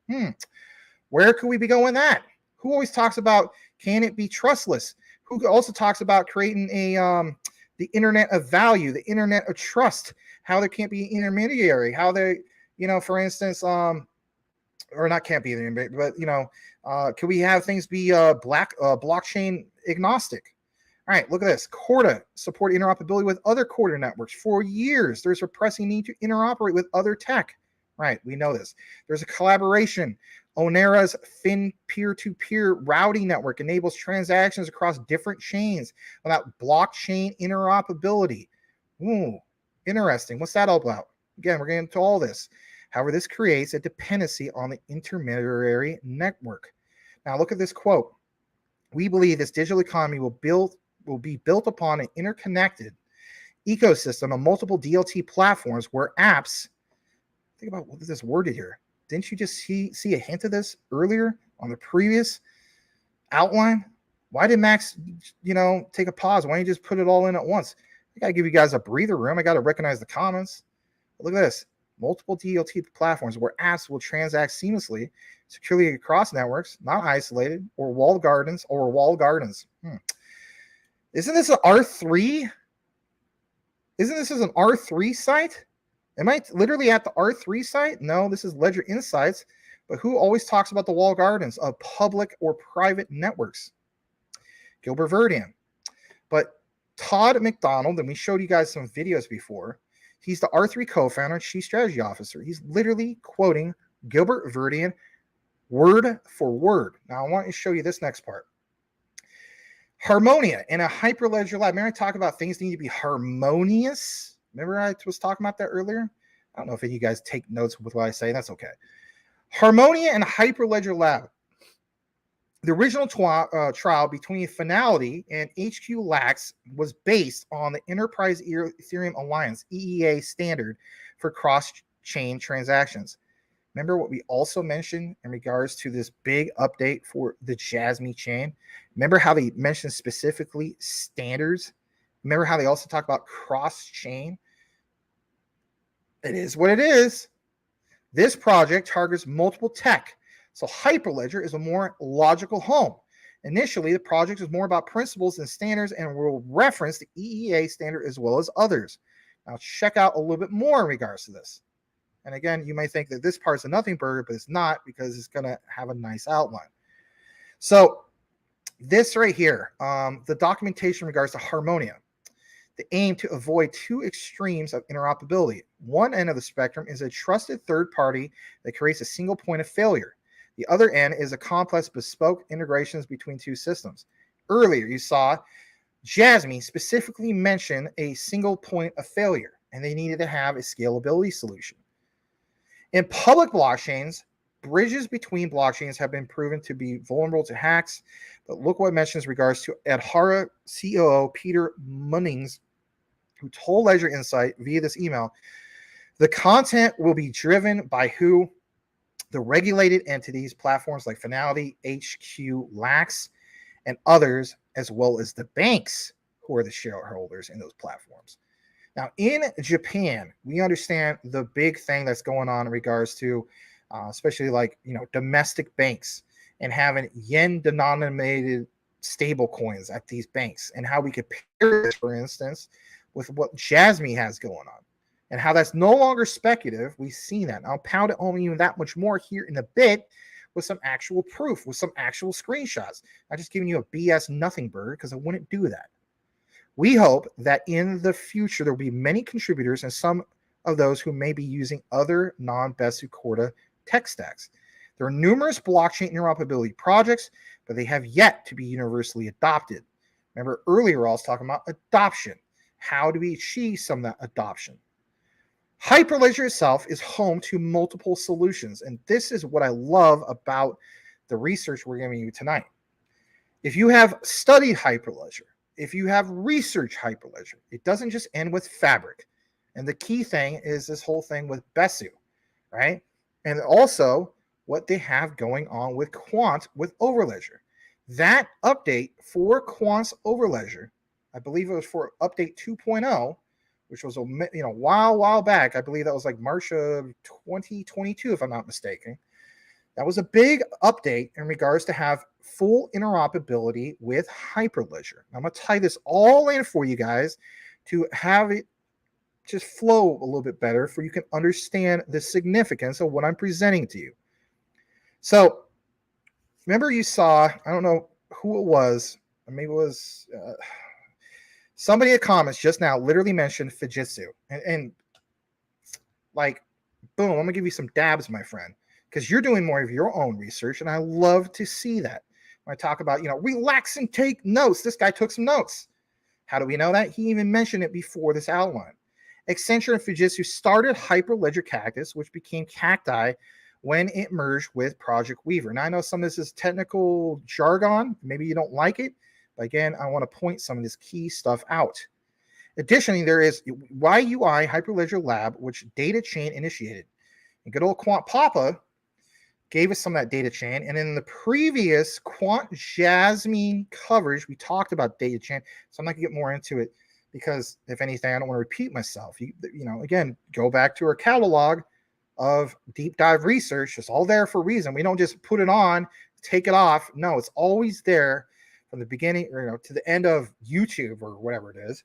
Where could we be going that? Who always talks about, can it be trustless? Who also talks about creating the internet of value, the internet of trust, how there can't be an intermediary, how they, for instance, or not can't be, but, can we have things be blockchain agnostic? All right, look at this. Corda support interoperability with other Corda networks. For years, there's a pressing need to interoperate with other tech. Right, we know this. There's a collaboration. Onera's Fin peer-to-peer routing network enables transactions across different chains without blockchain interoperability. Ooh, interesting. What's that all about? Again, we're getting into all this. However, this creates a dependency on the intermediary network. Now, look at this quote. We believe this digital economy will be built upon an interconnected ecosystem of multiple DLT platforms where apps, think about what this worded here. Didn't you just see a hint of this earlier on the previous outline? Why did Max, take a pause? Why don't you just put it all in at once? I got to give you guys a breather room. I got to recognize the comments. Look at this. multiple DLT platforms where apps will transact seamlessly, securely across networks, not isolated, or walled gardens. Isn't this an R3? Isn't this an R3 site? Am I literally at the R3 site? No, this is Ledger Insights. But who always talks about the walled gardens of public or private networks? Gilbert Verdian. But Todd McDonald, and we showed you guys some videos before, he's the R3 co-founder and chief strategy officer. He's literally quoting Gilbert Verdian word for word. Now, I want to show you this next part. Harmonia in a Hyperledger lab. Remember I talk about things need to be harmonious? Remember I was talking about that earlier? I don't know if any of you guys take notes with what I say. That's okay. Harmonia and Hyperledger lab. The original trial between Finality and HQ Lax was based on the Enterprise Ethereum Alliance, EEA standard for cross-chain transactions. Remember what we also mentioned in regards to this big update for the Jasmy chain? Remember how they mentioned specifically standards? Remember how they also talk about cross-chain? It is what it is. This project targets multiple tech. So Hyperledger is a more logical home. Initially, the project is more about principles and standards and will reference the EEA standard as well as others. Now check out a little bit more in regards to this. And again, you may think that this part's a nothing burger, but it's not because it's going to have a nice outline. So this right here, the documentation in regards to Harmonia, the aim to avoid two extremes of interoperability. One end of the spectrum is a trusted third party that creates a single point of failure. The other end is a complex bespoke integrations between two systems. Earlier, you saw Jasmy specifically mention a single point of failure, and they needed to have a scalability solution. In public blockchains, bridges between blockchains have been proven to be vulnerable to hacks. But look what it mentions in regards to Adhara COO Peter Munnings, who told Ledger Insight via this email, the content will be driven by who? The regulated entities, platforms like Finality, HQ, Lax, and others, as well as the banks who are the shareholders in those platforms. Now, in Japan, we understand the big thing that's going on in regards to, especially like, domestic banks and having yen-denominated stable coins at these banks, and how we could pair this, for instance, with what Jasmy has going on. And how that's no longer speculative. We've seen that. I'll pound it home even that much more here in a bit with some actual proof, with some actual screenshots. I'm just giving you a BS nothing burger because I wouldn't do that. We hope that in the future there will be many contributors and some of those who may be using other non-Besu Corda tech stacks. There are numerous blockchain interoperability projects, but they have yet to be universally adopted. Remember earlier I was talking about adoption. How do we achieve some of that adoption? Hyperledger itself is home to multiple solutions, and this is what I love about the research we're giving you tonight. If you have studied Hyperledger, if you have researched Hyperledger, it doesn't just end with Fabric. And the key thing is this whole thing with Besu, right? And also what they have going on with Quant with Overledger. That update for Quant's Overledger, I believe it was for update 2.0, which was a while back. I believe that was like March of 2022, if I'm not mistaken. That was a big update in regards to have full interoperability with Hyperledger. I'm going to tie this all in for you guys to have it just flow a little bit better for you can understand the significance of what I'm presenting to you. So remember you saw, I don't know who it was, maybe it was... somebody in the comments just now literally mentioned Fujitsu. And like, boom, I'm going to give you some dabs, my friend, because you're doing more of your own research, and I love to see that. When I talk about, relax and take notes, this guy took some notes. How do we know that? He even mentioned it before this outline. Accenture and Fujitsu started Hyperledger Cactus, which became Cacti when it merged with Project Weaver. Now, I know some of this is technical jargon. Maybe you don't like it. But again, I want to point some of this key stuff out. Additionally, there is YUI Hyperledger Lab, which data chain initiated. And good old Quant Papa gave us some of that data chain. And in the previous Quant Jasmy coverage, we talked about data chain. So I'm not going to get more into it. because if anything, I don't want to repeat myself. Again, go back to our catalog of deep dive research. It's all there for a reason. We don't just put it on, take it off. No, it's always there from the beginning, to the end of YouTube or whatever it is.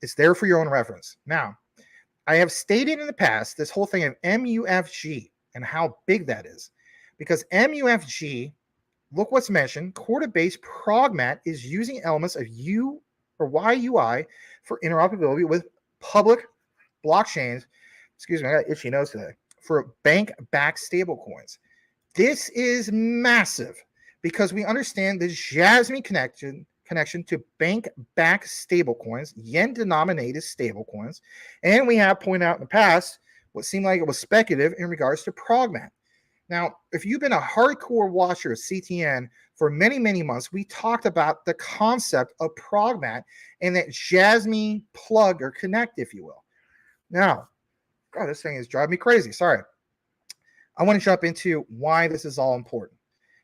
It's there for your own reference. Now, I have stated in the past this whole thing of MUFG and how big that is, because MUFG, look what's mentioned, Corda-based Progmat is using elements of YUI for interoperability with public blockchains. Excuse me, I got itchy nose today. For bank-backed stablecoins. This is massive because we understand the Jasmy connection to bank-backed stablecoins, yen-denominated stablecoins, and we have pointed out in the past what seemed like it was speculative in regards to Progmat. Now, if you've been a hardcore watcher of CTN for many, many months, we talked about the concept of Progmat and that Jasmy plug or connect, if you will. Now, God, this thing is driving me crazy. Sorry. I want to jump into why this is all important.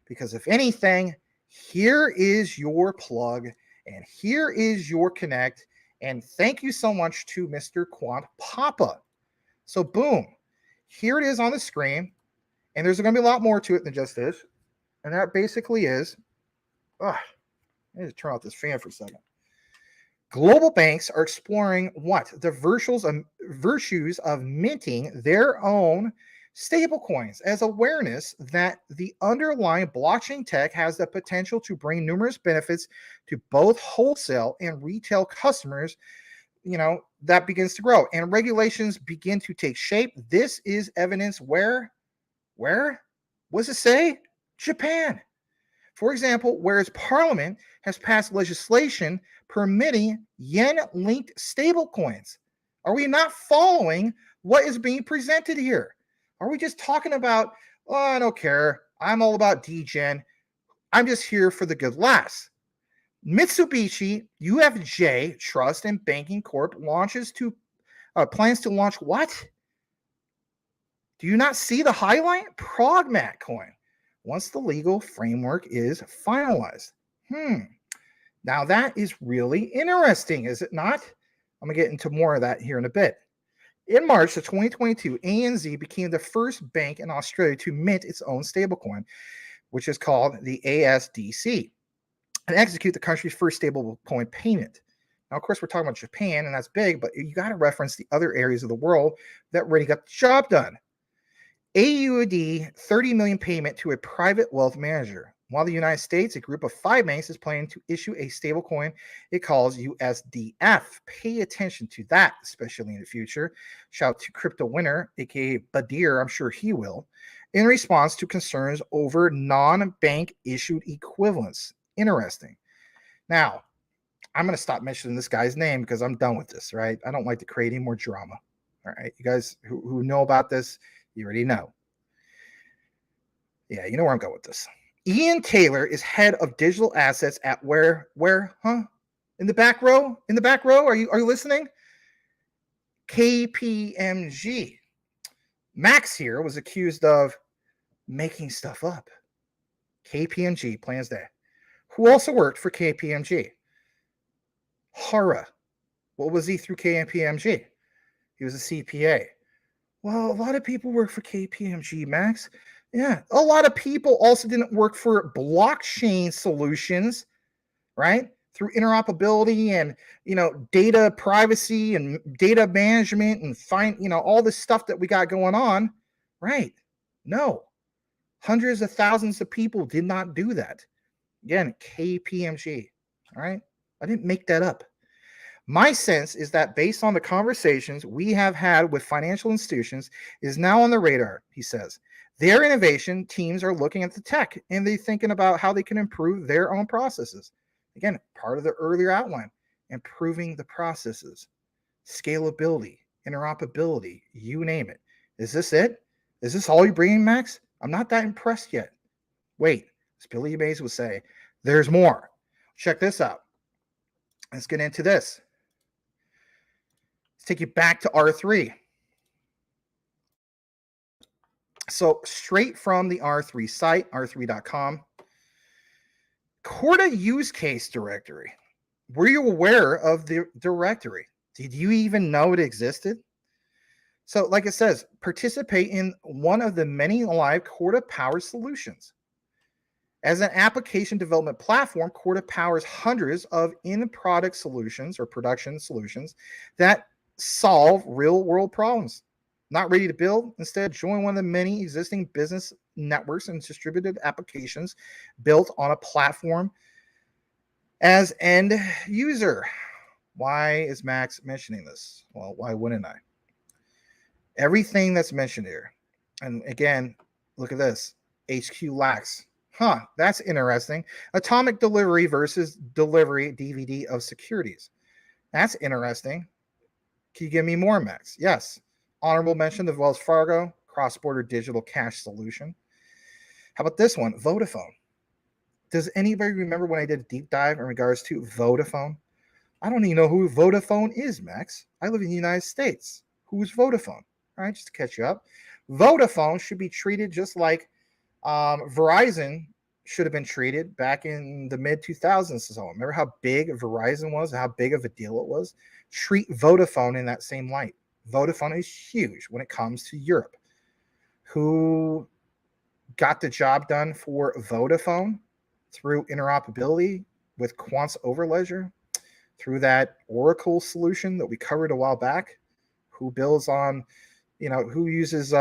Because if anything, here is your plug and here is your connect. And thank you so much to Mr. Quant Papa. So boom, here it is on the screen. And there's going to be a lot more to it than just this. And that basically is, I need to turn off this fan for a second. Global banks are exploring what? The virtues of minting their own stablecoins as awareness that the underlying blockchain tech has the potential to bring numerous benefits to both wholesale and retail customers. That begins to grow and regulations begin to take shape. This is evidence where? What does it say? Japan. For example, whereas Parliament has passed legislation permitting yen-linked stablecoins. Are we not following what is being presented here? Are we just talking about, I don't care, I'm all about degen, I'm just here for the good laughs? Mitsubishi UFJ Trust and Banking Corp plans to launch what? Do you not see the highlight? Progmat coin. Once the legal framework is finalized. Now that is really interesting, is it not? I'm going to get into more of that here in a bit. In March of 2022, ANZ became the first bank in Australia to mint its own stablecoin, which is called the ASDC, and execute the country's first stablecoin payment. Now, of course, we're talking about Japan, and that's big, but you got to reference the other areas of the world that already got the job done. AUD 30 million payment to a private wealth manager. While the United States, a group of 5 banks is planning to issue a stablecoin it calls USDF. Pay attention to that, especially in the future. Shout out to crypto winner, aka Badir, I'm sure he will, in response to concerns over non-bank issued equivalents. Interesting. Now, I'm going to stop mentioning this guy's name because I'm done with this, right? I don't like to create any more drama. All right, you guys who know about this, you already know. Yeah, you know where I'm going with this. Ian Taylor is head of digital assets at where, In the back row? Are you listening? KPMG. Max here was accused of making stuff up. KPMG plans that. Who also worked for KPMG? Hara. What was he through KPMG? He was a CPA. Well, a lot of people work for KPMG, Max. Yeah, a lot of people also didn't work for blockchain solutions, right? Through interoperability and, data privacy and data management and all this stuff that we got going on, right? No, hundreds of thousands of people did not do that. Again, KPMG, all right? I didn't make that up. My sense is that based on the conversations we have had with financial institutions, is now on the radar, he says. Their innovation teams are looking at the tech and they're thinking about how they can improve their own processes. Again, part of the earlier outline, improving the processes, scalability, interoperability, you name it. Is this it? Is this all you're bringing, Max? I'm not that impressed yet. Wait, as Billy Mays would say, there's more. Check this out. Let's get into this. Let's take you back to R3. So straight from the R3 site, r3.com, Corda use case directory. Were you aware of the directory? Did you even know it existed? So, like it says, participate in one of the many live Corda powered solutions. As an application development platform, Corda powers hundreds of in-product solutions or production solutions that solve real-world problems. Not ready to build? Instead, join one of the many existing business networks and distributed applications built on a platform as end user. Why is Max mentioning this? Well, why wouldn't I? Everything that's mentioned here. And again, look at this. HQ lacks. Huh, that's interesting. Atomic delivery versus delivery DVD of securities. That's interesting. Can you give me more, Max? Yes. Honorable mention of Wells Fargo, cross-border digital cash solution. How about this one? Vodafone. Does anybody remember when I did a deep dive in regards to Vodafone? I don't even know who Vodafone is, Max. I live in the United States. Who is Vodafone? All right, just to catch you up. Vodafone should be treated just like Verizon should have been treated back in the mid-2000s. So remember how big Verizon was, how big of a deal it was? Treat Vodafone in that same light. Vodafone is huge when it comes to Europe. Who got the job done for Vodafone through interoperability with Quant's Overledger, through that Oracle solution that we covered a while back? Who builds on, who uses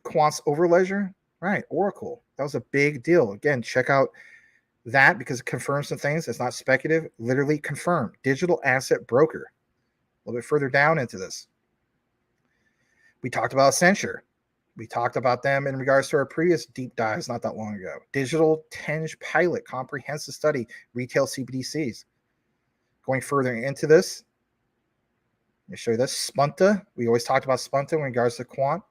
Quant's Overledger? Right, Oracle. That was a big deal. Again, check out that because it confirms some things. It's not speculative, literally confirmed. Digital asset broker. A little bit further down into this. We talked about Accenture. We talked about them in regards to our previous deep dives not that long ago. Digital Tinge Pilot, comprehensive study, retail CBDCs. Going further into this, let me show you this. Spunta. We always talked about Spunta in regards to Quant.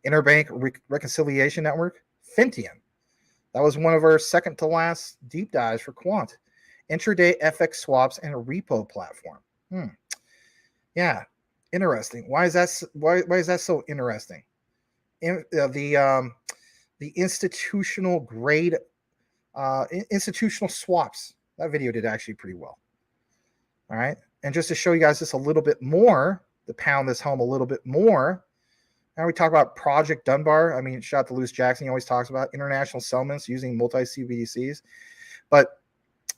Interbank Reconciliation Network, Fintium. That was one of our second to last deep dives for Quant. Intraday FX swaps and a repo platform. Yeah, interesting. Why is that? Why is that so interesting? The institutional grade, institutional swaps. That video did actually pretty well. All right, and just to show you guys this a little bit more, to pound this home a little bit more. Now we talk about Project Dunbar. I mean, shout out to Louis Jackson. He always talks about international settlements using multi-CBDCs. But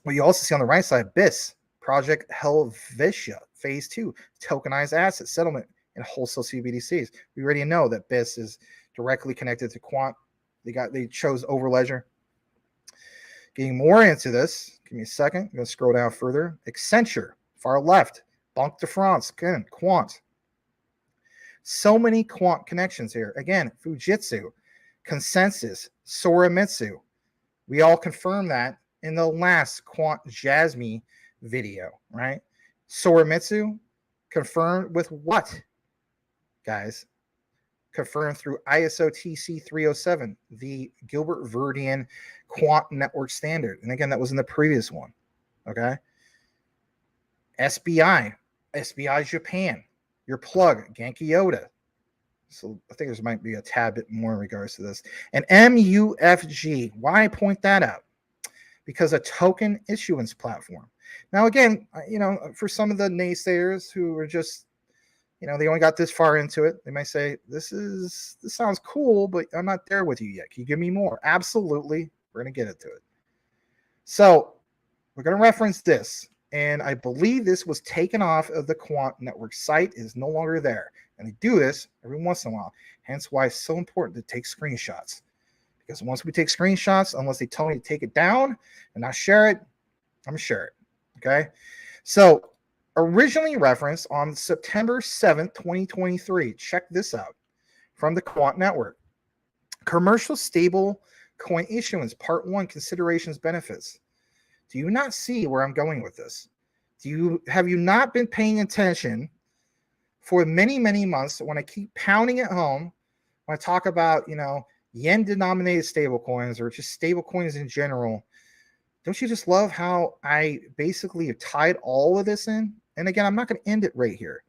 what you also see on the right side, BIS, Project Helvetia, Phase 2, tokenized asset settlement and wholesale CBDCs. We already know that BIS is directly connected to Quant. They chose Overledger. Getting more into this, give me a second. I'm going to scroll down further. Accenture, far left, Banque de France, again, Quant. So many Quant connections here. Again, Fujitsu, Consensus, Soramitsu. We all confirmed that in the last Quant Jasmy video, right? Soramitsu confirmed with what, guys? Confirmed through ISO TC 307, the Gilbert Verdian Quant Network Standard. And again, that was in the previous one, okay? SBI Japan. Your plug, Genki Yoda. So I think there might be a tad bit more in regards to this. And MUFG. Why point that out? Because a token issuance platform. Now, again, for some of the naysayers who are just, they only got this far into it, they might say, this sounds cool, but I'm not there with you yet. Can you give me more? Absolutely. We're going to get into it. So we're going to reference this. And I believe this was taken off of the Quant Network site. It is no longer there. And they do this every once in a while. Hence why it's so important to take screenshots. Because once we take screenshots, unless they tell me to take it down and not share it, I'm going to share it. Okay? So originally referenced on September 7th, 2023. Check this out. From the Quant Network. Commercial stable coin issuance, part 1, considerations, benefits. Do you not see where I'm going with this? Have you not been paying attention for many, many months when I keep pounding it home, when I talk about, yen denominated stable coins or just stable coins in general? Don't you just love how I basically have tied all of this in? And again, I'm not going to end it right here,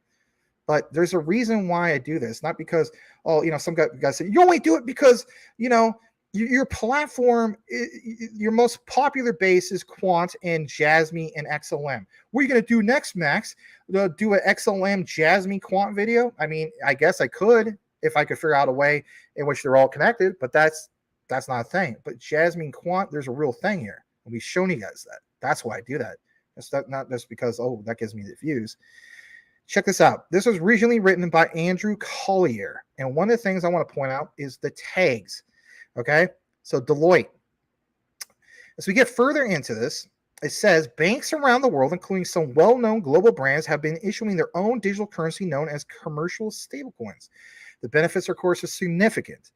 but there's a reason why I do this. Not because, some guys say, you only do it because, your platform, your most popular base is Quant and Jasmy and XLM. What are you going to do next, Max? Do an XLM Jasmy Quant video? I mean, I guess I could if I could figure out a way in which they're all connected, but that's not a thing. But Jasmy and Quant, there's a real thing here. And we've shown you guys that. That's why I do that. It's not just because, oh, that gives me the views. Check this out. This was originally written by Andrew Collier. And one of the things I want to point out is the tags. Okay, so Deloitte. As we get further into this, it says banks around the world, including some well-known global brands, have been issuing their own digital currency known as commercial stablecoins. The benefits, of course, are significant.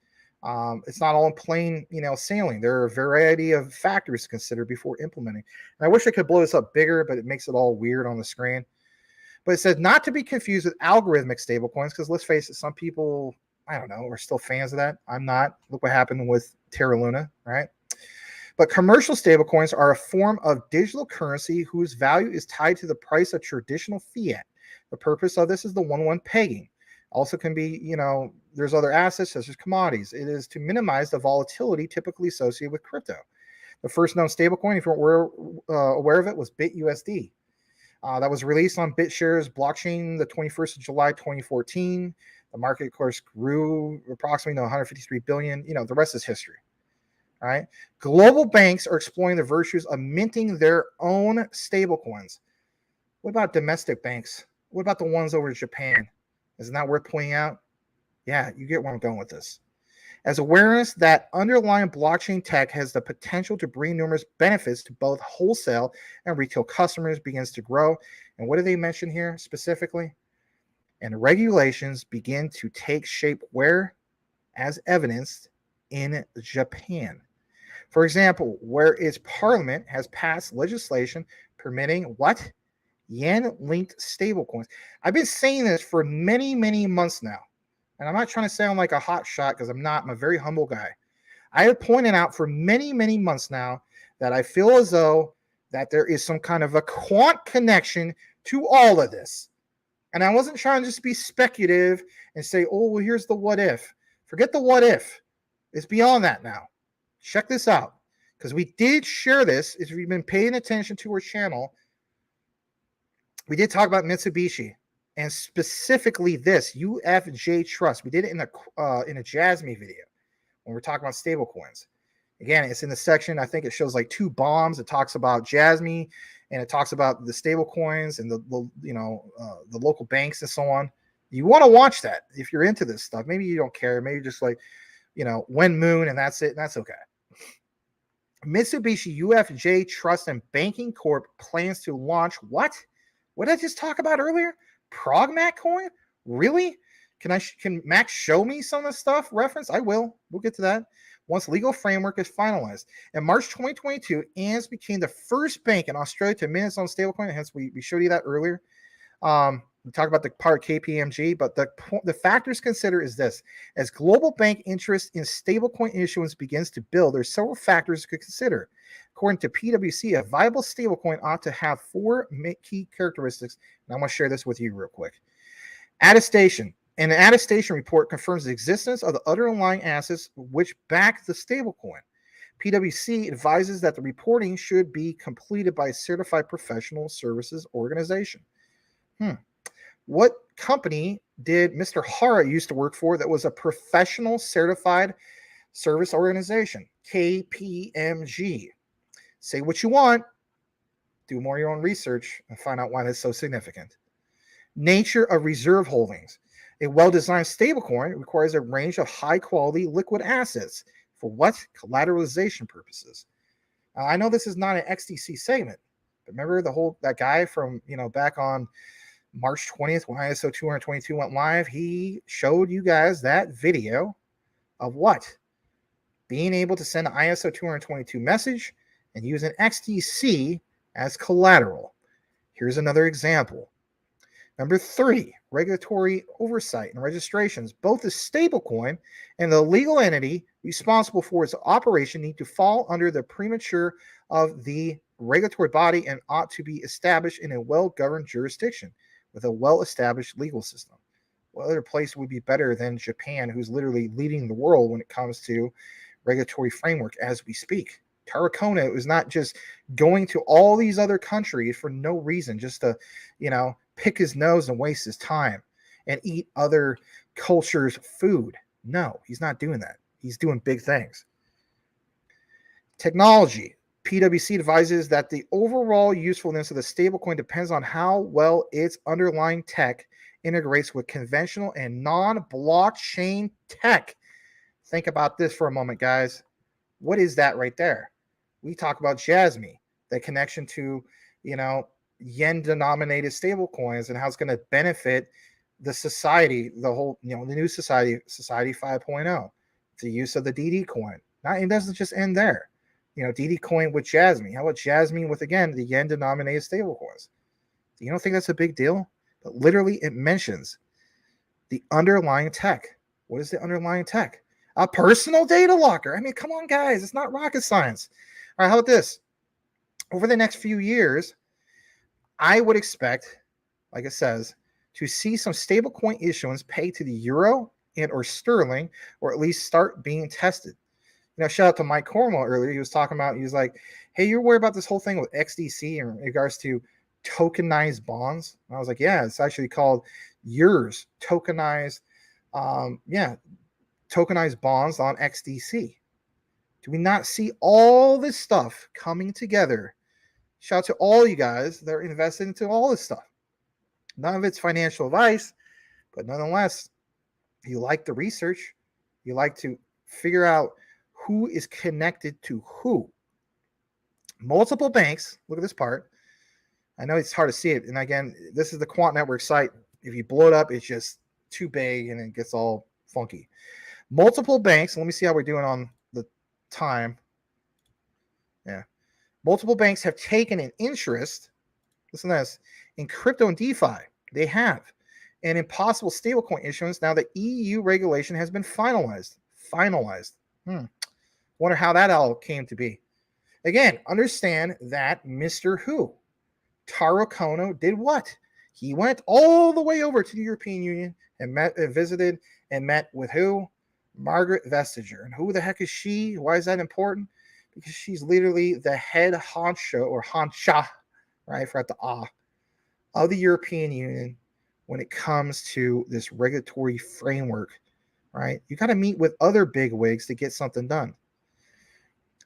It's not all in plain, sailing. There are a variety of factors to consider before implementing. And I wish I could blow this up bigger, but it makes it all weird on the screen. But it says not to be confused with algorithmic stablecoins, because let's face it, some people, I don't know, are still fans of that. I'm not. Look what happened with Terra Luna, right? But commercial stablecoins are a form of digital currency whose value is tied to the price of traditional fiat. The purpose of this is the 1-1 pegging. Also can be, there's other assets such as commodities. It is to minimize the volatility typically associated with crypto. The first known stablecoin, if you weren't aware of it, was BitUSD. That was released on BitShares blockchain the 21st of July, 2014. The market, of course, grew approximately to 153 billion. The rest is history. All right. Global banks are exploring the virtues of minting their own stablecoins. What about domestic banks? What about the ones over in Japan? Isn't that worth pointing out? Yeah, you get where I'm going with this. As awareness that underlying blockchain tech has the potential to bring numerous benefits to both wholesale and retail customers begins to grow. And what do they mention here specifically? And regulations begin to take shape where? As evidenced in Japan. For example, where its parliament has passed legislation permitting what? Yen-linked stablecoins. I've been saying this for many, many months now. And I'm not trying to sound like a hot shot because I'm not. I'm a very humble guy. I have pointed out for many, many months now that I feel as though that there is some kind of a quant connection to all of this. And I wasn't trying to just be speculative and say, oh, well, here's the what if. Forget the what if. It's beyond that now. Check this out. Because we did share this. If you've been paying attention to our channel, we did talk about Mitsubishi. And specifically this, UFJ Trust. We did it in a Jasmy video when we're talking about stable coins. Again, it's in the section, I think it shows like 2 bombs. It talks about Jasmy, and it talks about the stable coins and the local banks and so on. You want to watch that if you're into this stuff. Maybe you don't care. Maybe just like, when moon and that's it. And that's okay. Mitsubishi UFJ Trust and Banking Corp plans to launch what? What did I just talk about earlier? Progmat coin? Really? Can Max show me some of the stuff reference? I will. We'll get to that once legal framework is finalized. In March 2022, ANZ became the first bank in Australia to mint its own stablecoin. Hence, we showed you that earlier. We talked about the part KPMG, but the factors considered is this. As global bank interest in stablecoin issuance begins to build, there's several factors to consider. According to PwC, a viable stablecoin ought to have 4 key characteristics, and I'm going to share this with you real quick. Attestation. An attestation report confirms the existence of the underlying assets which back the stablecoin. PwC advises that the reporting should be completed by a certified professional services organization. What company did Mr. Hara used to work for that was a professional certified service organization? KPMG. Say what you want. Do more of your own research and find out why that's so significant. Nature of reserve holdings. A well-designed stablecoin requires a range of high-quality liquid assets for what? Collateralization purposes. I know this is not an XDC segment, but remember that guy from back on March 20th when ISO 222 went live? He showed you guys that video of what? Being able to send an ISO 222 message and use an XDC as collateral. Here's another example. Number 3, regulatory oversight and registrations. Both the stablecoin and the legal entity responsible for its operation need to fall under the premature of the regulatory body and ought to be established in a well-governed jurisdiction with a well-established legal system. What other place would be better than Japan, who's literally leading the world when it comes to regulatory framework as we speak. Terra Luna is not just going to all these other countries for no reason, just to, pick his nose and waste his time and eat other cultures' food. No, he's not doing that. He's doing big things. Technology. PwC advises that the overall usefulness of the stablecoin depends on how well its underlying tech integrates with conventional and non-blockchain tech. Think about this for a moment, guys. What is that right there? We talk about Jasmy, the connection to, yen-denominated stablecoins and how it's going to benefit the society, the whole, the new society 5.0, the use of the DD coin. Now, it doesn't just end there. DD coin with Jasmy. How about Jasmy with, again, the yen-denominated stablecoins? You don't think that's a big deal? But literally, it mentions the underlying tech. What is the underlying tech? A personal data locker. I mean, come on, guys. It's not rocket science. All right, how about this? Over the next few years, I would expect, like it says, to see some stablecoin issuance pay to the euro and or sterling, or at least start being tested. Shout out to Mike Cornwell earlier. He was talking about, he was like, hey, you're worried about this whole thing with XDC in regards to tokenized bonds? And I was like, yeah, it's actually called yours, tokenized, tokenized bonds on XDC. Do we not see all this stuff coming together? Shout out to all you guys that are invested into all this stuff. None of it's financial advice, but nonetheless, you like the research. You like to figure out who is connected to who. Multiple banks. Look at this part. I know it's hard to see it. And again, this is the Quant network site. If you blow it up, it's just too big and it gets all funky. Multiple banks. Let me see how we're doing on the time. Yeah. Multiple banks have taken an interest, listen to this, in crypto and DeFi. They have. And in possible stablecoin issuance, now the EU regulation has been finalized. Wonder how that all came to be. Again, understand that Mr. Who, Taro Kono, did what? He went all the way over to the European Union and visited and met with who? Margaret Vestager. And who the heck is she? Why is that important? Because she's literally the head honcho or honcha, right? I forgot the of the European Union when it comes to this regulatory framework, right? You got to meet with other big wigs to get something done.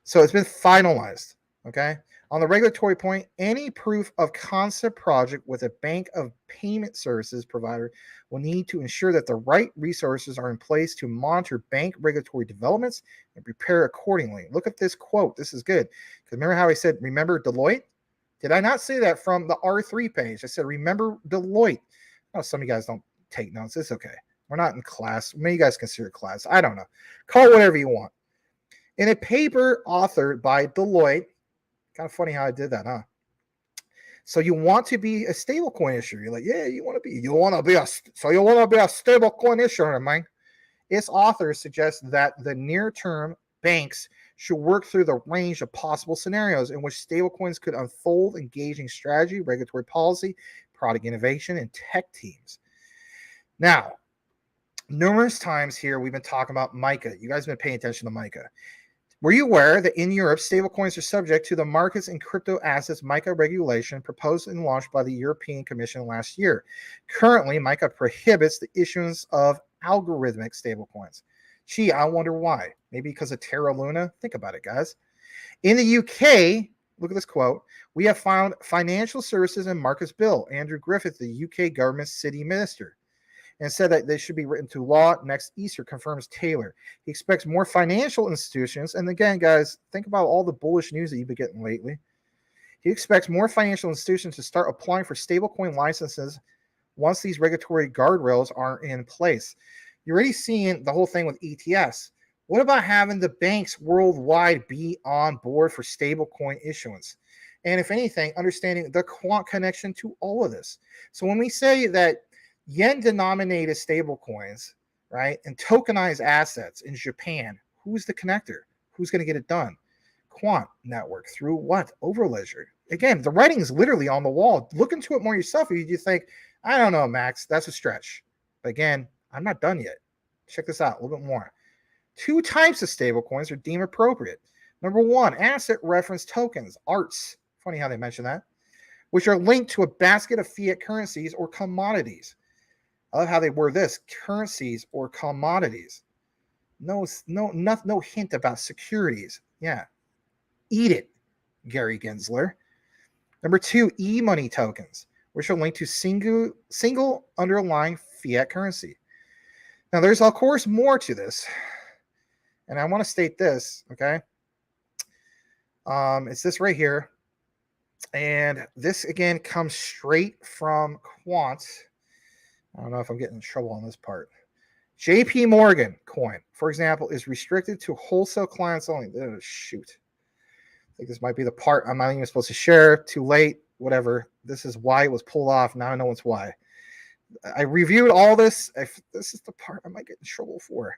So it's been finalized, okay? On the regulatory point, any proof of concept project with a bank of payment services provider will need to ensure that the right resources are in place to monitor bank regulatory developments and prepare accordingly. Look at this quote. This is good. Because remember how I said, remember Deloitte? Did I not say that from the R3 page? I said, remember Deloitte. Oh, some of you guys don't take notes. It's okay. We're not in class. Maybe you guys consider it class. I don't know. Call it whatever you want. In a paper authored by Deloitte, kind of funny how I did that, huh? So you want to be a stablecoin issuer. You're like, yeah, you want to be a stablecoin issuer, man. Its authors suggest that the near-term banks should work through the range of possible scenarios in which stablecoins could unfold, engaging strategy, regulatory policy, product innovation, and tech teams. Now, numerous times here we've been talking about MiCA. You guys have been paying attention to MiCA. Were you aware that in Europe, stablecoins are subject to the Markets in Crypto Assets MiCA regulation proposed and launched by the European Commission last year? Currently, MiCA prohibits the issuance of algorithmic stablecoins. Gee, I wonder why. Maybe because of Terra Luna? Think about it, guys. In the UK, look at this quote, we have found Financial Services and Markets Bill, Andrew Griffith, the UK government city minister, and said that they should be written to law next Easter, confirms Taylor. He expects more financial institutions, and again, guys, think about all the bullish news that you've been getting lately. He expects more financial institutions to start applying for stablecoin licenses once these regulatory guardrails are in place. You're already seeing the whole thing with ETFs. What about having the banks worldwide be on board for stablecoin issuance? And if anything, understanding the Quant connection to all of this. So when we say that yen-denominated stablecoins, right, and tokenized assets in Japan, who's the connector? Who's going to get it done? Quant network through what? Overledger. Again, the writing is literally on the wall. Look into it more yourself. If you think, I don't know, Max, that's a stretch. But again, I'm not done yet. Check this out a little bit more. Two types of stablecoins are deemed appropriate. Number one, asset reference tokens, ARTs. Funny how they mention that, which are linked to a basket of fiat currencies or commodities. I love how they word this: currencies or commodities. No hint about securities. Yeah, eat it, Gary Gensler. Number two, e-money tokens, which are linked to single underlying fiat currency. Now, there's of course more to this, and I want to state this. Okay, it's this right here, and this again comes straight from Quant. I don't know if I'm getting in trouble on this part. JP Morgan coin, for example, is restricted to wholesale clients only. Oh, shoot. I think this might be the part I'm not even supposed to share. Too late, whatever. This is why it was pulled off. Now I know it's why. I reviewed all this. If this is the part I might get in trouble for.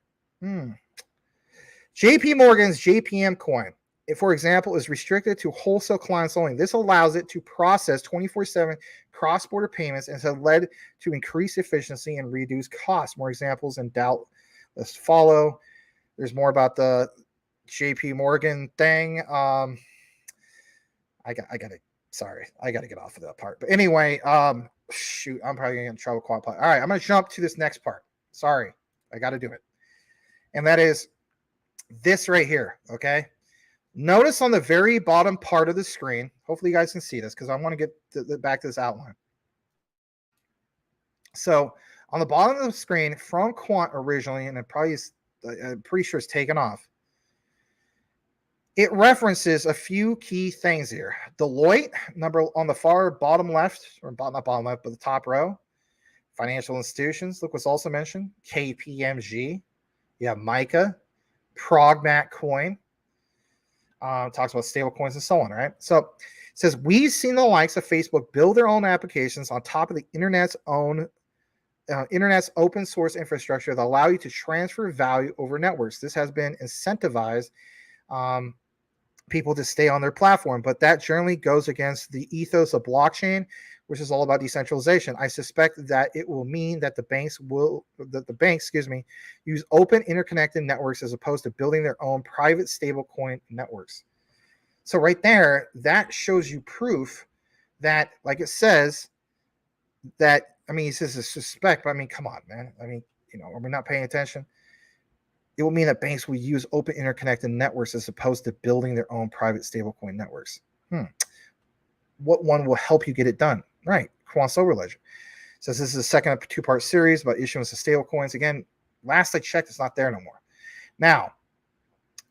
JP Morgan's JPM coin, for example, is restricted to wholesale clients only. This allows it to process 24/7 cross-border payments and has led to increased efficiency and reduced costs. More examples in doubt. Let's follow. There's more about the JP Morgan thing. I gotta get off of that part. But anyway, shoot, I'm probably gonna get in trouble. All right, I'm gonna jump to this next part. Sorry, I gotta do it. And that is this right here. Okay. Notice on the very bottom part of the screen, hopefully you guys can see this because I want to get back to this outline. So on the bottom of the screen from Quant originally, and it probably is, I'm pretty sure it's taken off, it references a few key things here. Deloitte, number on the far bottom left, or not bottom left, but the top row. Financial institutions, look what's also mentioned. KPMG, you have MICA, Progmat Coin. Talks about stable coins and so on, right? So it says, we've seen the likes of Facebook build their own applications on top of the internet's open source infrastructure that allow you to transfer value over networks. This has been incentivized people to stay on their platform, but that generally goes against the ethos of blockchain, which is all about decentralization. I suspect that it will mean that the banks use open interconnected networks as opposed to building their own private stablecoin networks. So right there, that shows you proof that, like it says, that, I mean, he says a suspect, but I mean, come on, man. I mean, are we not paying attention? It will mean that banks will use open interconnected networks as opposed to building their own private stablecoin networks. What one will help you get it done? Right, Quant Overledger says this is the second two-part series about issuance of stablecoins. Again, last I checked, it's not there no more. Now,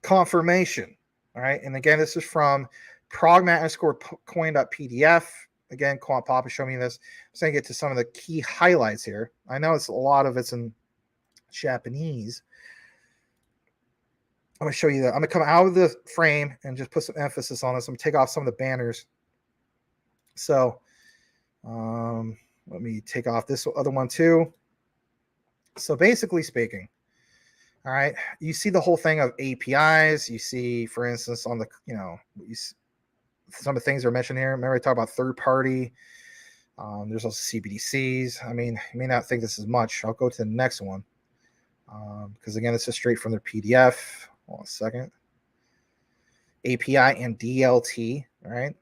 confirmation. All right, and again, this is from progmat_coin.pdf. Again, Quant Papa showed me this. I'm just going to get to some of the key highlights here. I know it's a lot of it's in Japanese. I'm going to show you that. I'm going to come out of the frame and just put some emphasis on this. I'm going to take off some of the banners. So let me take off this other one too. So basically speaking, all right, you see the whole thing of APIs. You see, for instance, on the, some of the ththings are mentioned here. Remember I talked about third party. There's also CBDCs. I mean, you may not think this is much. I'll go to the next one. Because again, this is straight from their PDF. Hold on a second. API and DLT, all right?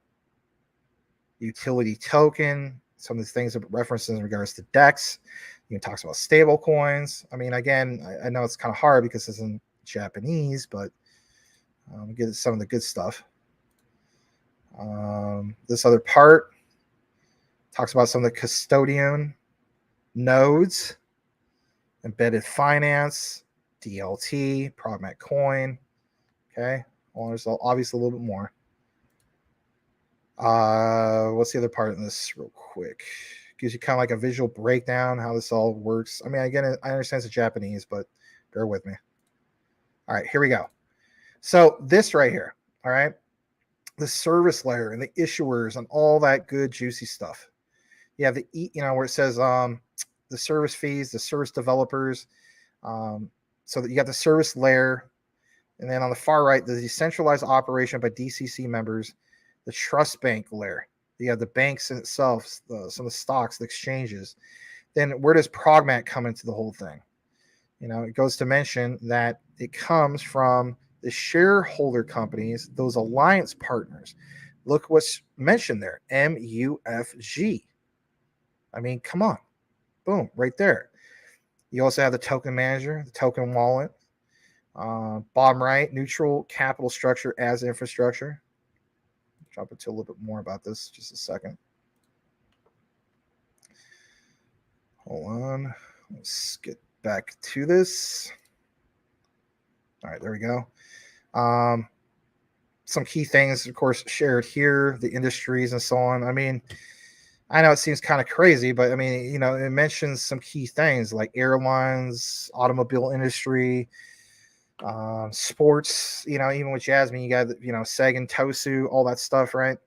Utility token, some of the things that references in regards to DEX. You can talk about stable coins. I mean, again, I know it's kind of hard because it's in Japanese, but get some of the good stuff. This other part talks about some of the custodian nodes, embedded finance, DLT, Progmat Coin. Okay, well, there's obviously a little bit more. What's the other part in this real quick? Gives you kind of like a visual breakdown how this all works. I mean, again, I understand it's Japanese, but bear with me. All right, here we go. So this right here, all right, the service layer and the issuers and all that good juicy stuff. You have the where it says the service fees, the service developers. So that you got the service layer, and then on the far right, the decentralized operation by DCC members, the trust bank layer. You have the banks in itself, some of the stocks, the exchanges. Then where does Progmat come into the whole thing? it goes to mention that it comes from the shareholder companies, those alliance partners. Look what's mentioned there, MUFG. I mean, come on. Boom, right there. You also have the token manager, the token wallet. Bottom right, neutral capital structure as infrastructure. Jump into a little bit more about this just a second. Hold on. Let's get back to this. All right, there we go. Some key things, of course, shared here, the industries and so on. I mean, I know it seems kind of crazy, but I mean, it mentions some key things like airlines, automobile industry, sports, even with Jasmy, you got, Seg and Tosu, all that stuff, right?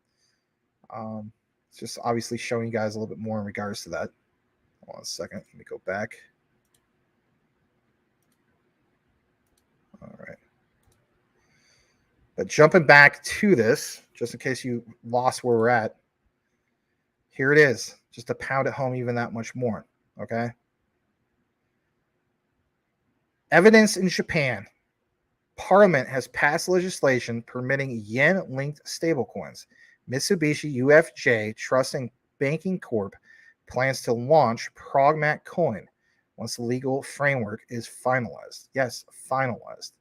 It's just obviously showing you guys a little bit more in regards to that. Hold on a second. Let me go back. All right. But jumping back to this, just in case you lost where we're at, here it is. Just to pound it home even that much more, okay? Evidence in Japan. Parliament has passed legislation permitting yen-linked stablecoins. Mitsubishi UFJ Trust and Banking Corp plans to launch Progmat Coin once the legal framework is finalized. Yes, finalized.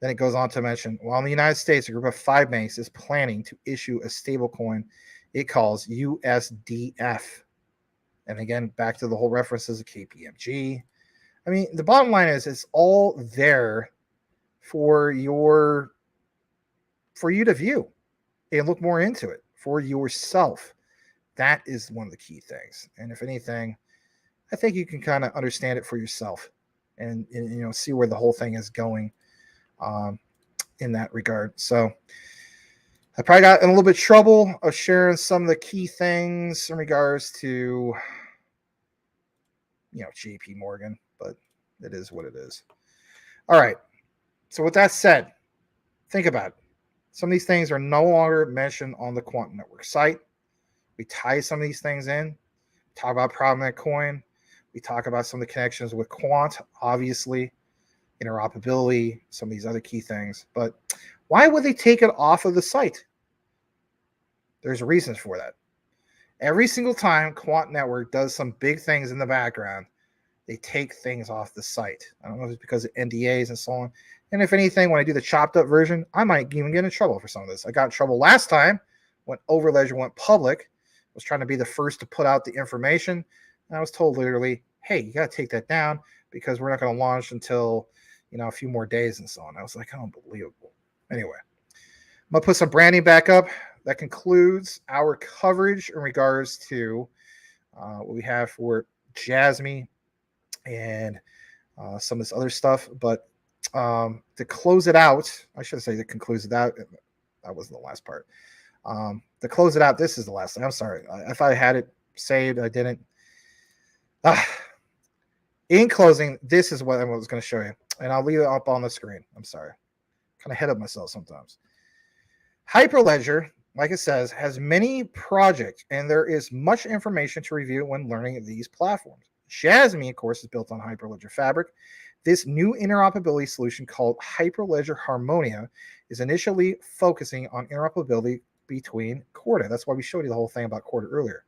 Then it goes on to mention, while in the United States, a group of 5 banks is planning to issue a stablecoin it calls USDF. And again, back to the whole references of KPMG. I mean, the bottom line is it's all there for you to view and look more into it for yourself. That is one of the key things. And if anything, I think you can kind of understand it for yourself and see where the whole thing is going in that regard. So I probably got in a little bit of trouble of sharing some of the key things in regards to JP Morgan, but it is what it is. All right. So with that said, think about it. Some of these things are no longer mentioned on the Quant Network site. We tie some of these things in, talk about Progmat Coin. We talk about some of the connections with Quant, obviously, interoperability, some of these other key things. But why would they take it off of the site? There's reasons for that. Every single time Quant Network does some big things in the background, they take things off the site. I don't know if it's because of NDAs and so on. And if anything, when I do the chopped up version, I might even get in trouble for some of this. I got in trouble last time when Overledger went public. I was trying to be the first to put out the information. And I was told literally, hey, you got to take that down because we're not going to launch until, a few more days and so on. I was like, unbelievable. Anyway, I'm going to put some branding back up. That concludes our coverage in regards to what we have for Jasmy and some of this other stuff. But to close it out, I should say that concludes it out. That wasn't the last part. To close it out, this is the last thing. I'm sorry. If I had it saved, I didn't. In closing, this is what I was going to show you. And I'll leave it up on the screen. I'm sorry. Kind of head up myself sometimes. Hyperledger, like it says, has many projects, and there is much information to review when learning these platforms. Jasmy, of course, is built on Hyperledger Fabric. This new interoperability solution called Hyperledger Harmonia is initially focusing on interoperability between Corda. That's why we showed you the whole thing about Corda earlier.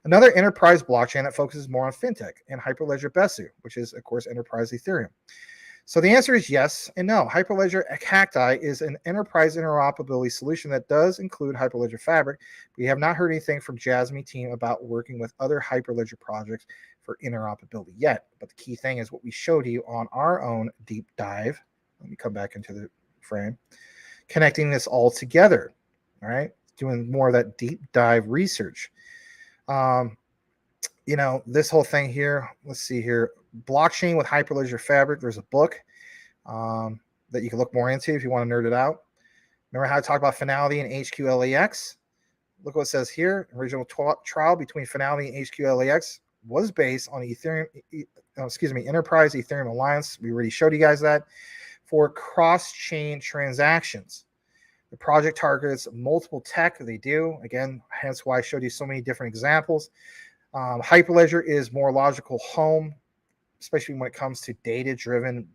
Another enterprise blockchain that focuses more on fintech, and Hyperledger Besu, which is, of course, enterprise Ethereum. So the answer is yes and no. Hyperledger Cacti is an enterprise interoperability solution that does include Hyperledger Fabric. We have not heard anything from Jasmy team about working with other Hyperledger projects for interoperability yet. But the key thing is what we showed you on our own deep dive. Let me come back into the frame. Connecting this all together, all right? Doing more of that deep dive research. This whole thing here, let's see here. Blockchain with Hyperledger Fabric. There's a book that you can look more into if you want to nerd it out. Remember how I talked about Finality and HQLAX? Look what it says here. Original trial between Finality and HQLAX was based on Ethereum, Enterprise Ethereum Alliance. We already showed you guys that for cross-chain transactions. The project targets multiple tech. They do. Again, hence why I showed you so many different examples. Hyperledger is more logical home especially when it comes to data-driven,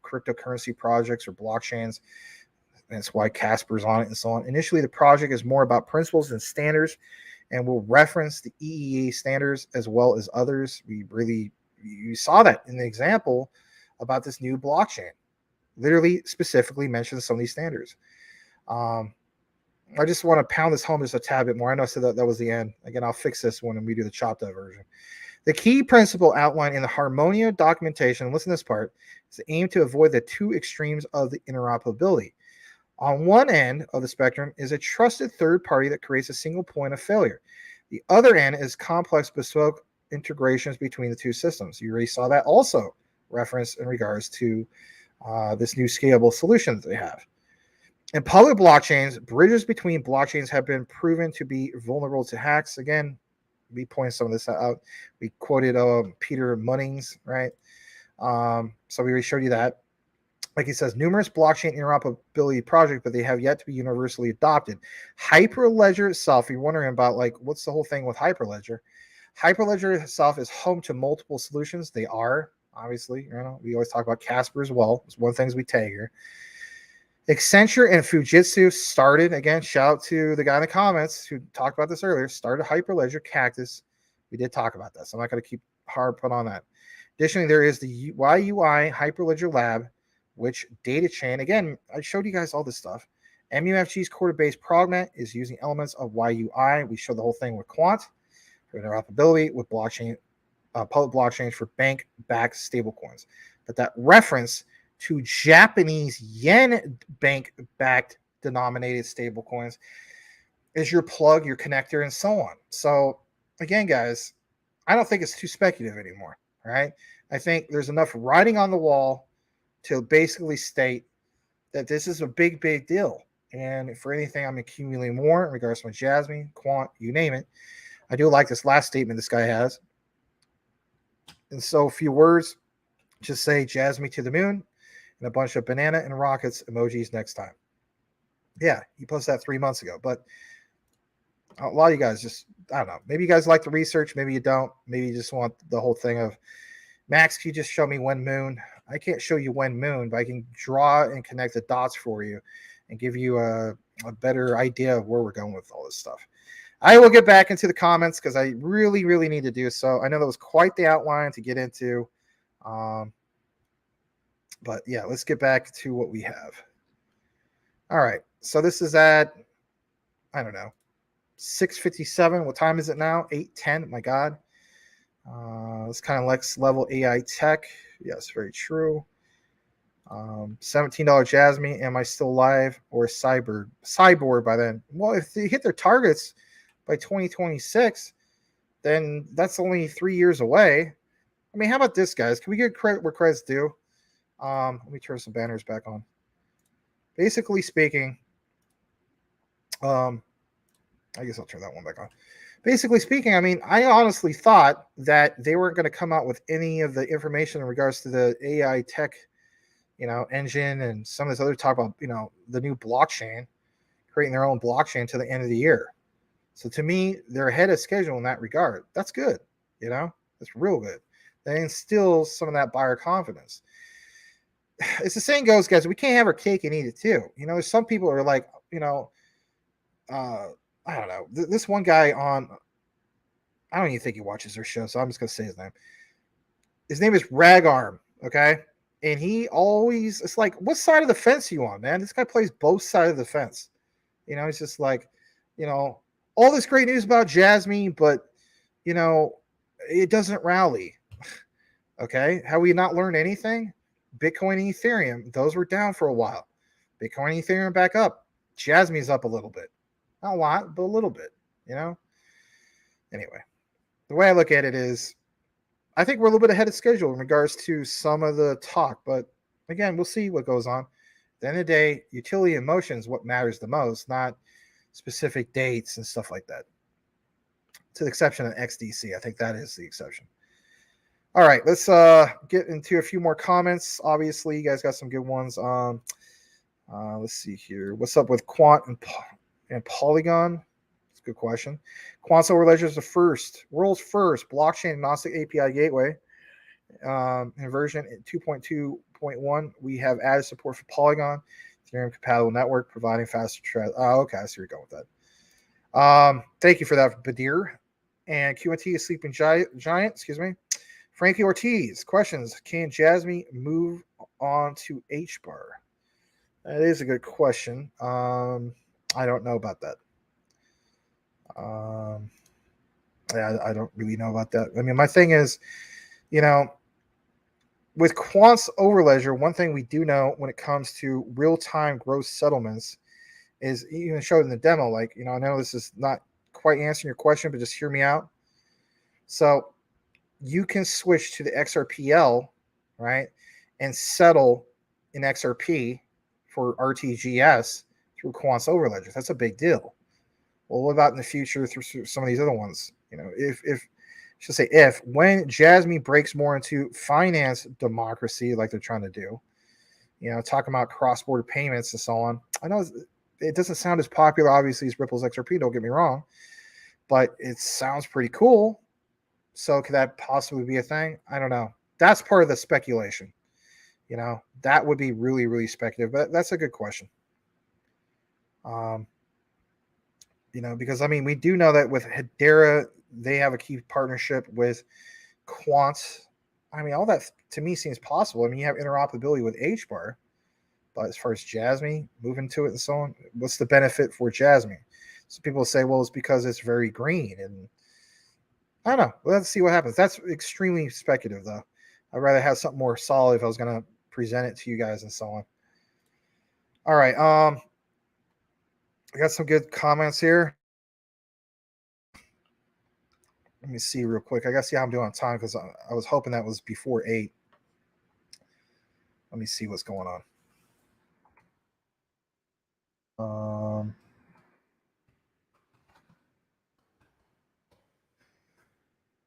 cryptocurrency projects or blockchains. That's why Casper's on it and so on. Initially, the project is more about principles and standards, and will reference the EEA standards as well as others. You saw that in the example about this new blockchain. Literally, specifically mentions some of these standards. I just want to pound this home just a tad bit more. I know I said that was the end. Again, I'll fix this when we do the chopped up version. The key principle outlined in the Harmonia documentation, listen to this part, is the aim to avoid the two extremes of the interoperability. On one end of the spectrum is a trusted third party that creates a single point of failure. The other end is complex bespoke integrations between the two systems. You already saw that also referenced in regards to this new scalable solution that they have. In public blockchains, bridges between blockchains have been proven to be vulnerable to hacks. Again, we pointed some of this out. We quoted Peter Munnings, right? So we already showed you that. Like he says, numerous blockchain interoperability projects, but they have yet to be universally adopted. Hyperledger itself, if you're wondering about what's the whole thing with Hyperledger? Hyperledger itself is home to multiple solutions. They are, obviously, we always talk about Casper as well. It's one of the things we tag here. Accenture and Fujitsu started, again, shout out to the guy in the comments who talked about this earlier, started Hyperledger Cactus. We did talk about that, so I'm not going to keep hard put on that. Additionally, there is the YUI Hyperledger Lab, which data chain, again, I showed you guys all this stuff. MUFG's core-based prognet is using elements of YUI. We showed the whole thing with Quant for interoperability with blockchain, public blockchains for bank-backed stablecoins. But that reference to Japanese yen bank-backed denominated stablecoins is your plug, your connector, and so on. So again, guys, I don't think it's too speculative anymore, right? I think there's enough writing on the wall to basically state that this is a big, big deal. And for anything, I'm accumulating more in regards to my Jasmy, Quant, you name it. I do like this last statement this guy has. And so a few words, just say Jasmy to the moon and a bunch of banana and rockets emojis next time. Yeah, he posted that 3 months ago. But a lot of you guys just, I don't know. Maybe you guys like the research. Maybe you don't. Maybe you just want the whole thing of, Max, can you just show me when moon? I can't show you when moon, but I can draw and connect the dots for you and give you a better idea of where we're going with all this stuff. I will get back into the comments because I really, really need to do so. I know that was quite the outline to get into. But yeah, let's get back to what we have. All right. So this is at, I don't know, 6:57. What time is it now? 8:10. My God. It's kind of next level AI tech. Yes, very true. $17 Jasmy. Am I still live or cyborg by then? Well, if they hit their targets by 2026, then that's only 3 years away. I mean, how about this, guys? Can we get credit where credit's due? Let me turn some banners back on. Basically speaking, I guess I'll turn that one back on. Basically speaking, I mean, I honestly thought that they weren't going to come out with any of the information in regards to the AI tech, engine and some of this other talk about, the new blockchain, creating their own blockchain to the end of the year. So to me, they're ahead of schedule in that regard. That's good. That's real good. That instills some of that buyer confidence. It's the saying goes, guys, we can't have our cake and eat it too. There's some people who are like, I don't know. This one guy on, I don't even think he watches their show, so I'm just going to say his name. His name is Ragarm, okay? And he always, it's like, what side of the fence are you on, man? This guy plays both sides of the fence. He's just like, all this great news about Jasmy, but, it doesn't rally. Okay? Have we not learned anything? Bitcoin and Ethereum, those were down for a while. Bitcoin and Ethereum back up. Jasmy's up a little bit. Not a lot, but a little bit, Anyway, the way I look at it is, I think we're a little bit ahead of schedule in regards to some of the talk. But again, we'll see what goes on. At the end of the day, utility and motion is what matters the most, not specific dates and stuff like that. To the exception of XDC. I think that is the exception. All right, let's get into a few more comments. Obviously, you guys got some good ones. Let's see here. What's up with Quant and Polygon? It's a good question. Quant Silver Ledger is the world's first blockchain agnostic API gateway In version 2.2.1, we have added support for Polygon, Ethereum compatible network, providing faster thread. Oh, okay, I see where you're going with that. Thank you for that, Badir. And QNT is Sleeping Giant, excuse me. Frankie Ortiz, questions. Can Jasmy move on to H-bar? That is a good question. I don't know about that. I don't really know about that. I mean, my thing is, with Quant's overledger, one thing we do know when it comes to real-time gross settlements is, even showed in the demo, I know this is not quite answering your question, but just hear me out. So you can switch to the XRPL, right, and settle in XRP for RTGS through Quant's overledger. That's a big deal. Well, what about in the future through some of these other ones? If when Jasmy breaks more into finance democracy, like they're trying to do, talking about cross-border payments and so on. I know it doesn't sound as popular, obviously, as Ripple's XRP, don't get me wrong, but it sounds pretty cool. So could that possibly be a thing? I don't know. That's part of the speculation. That would be really, really speculative, but that's a good question. Because we do know that with Hedera, they have a key partnership with Quant. All that to me seems possible. You have interoperability with HBAR, but as far as Jasmy moving to it and so on, what's the benefit for Jasmy? So people say, well, it's because it's very green, and I don't know. Let's see what happens. That's extremely speculative, though. I'd rather have something more solid if I was going to present it to you guys and so on. All right. I got some good comments here. Let me see real quick. I got to see how I'm doing on time because I was hoping that was before 8. Let me see what's going on.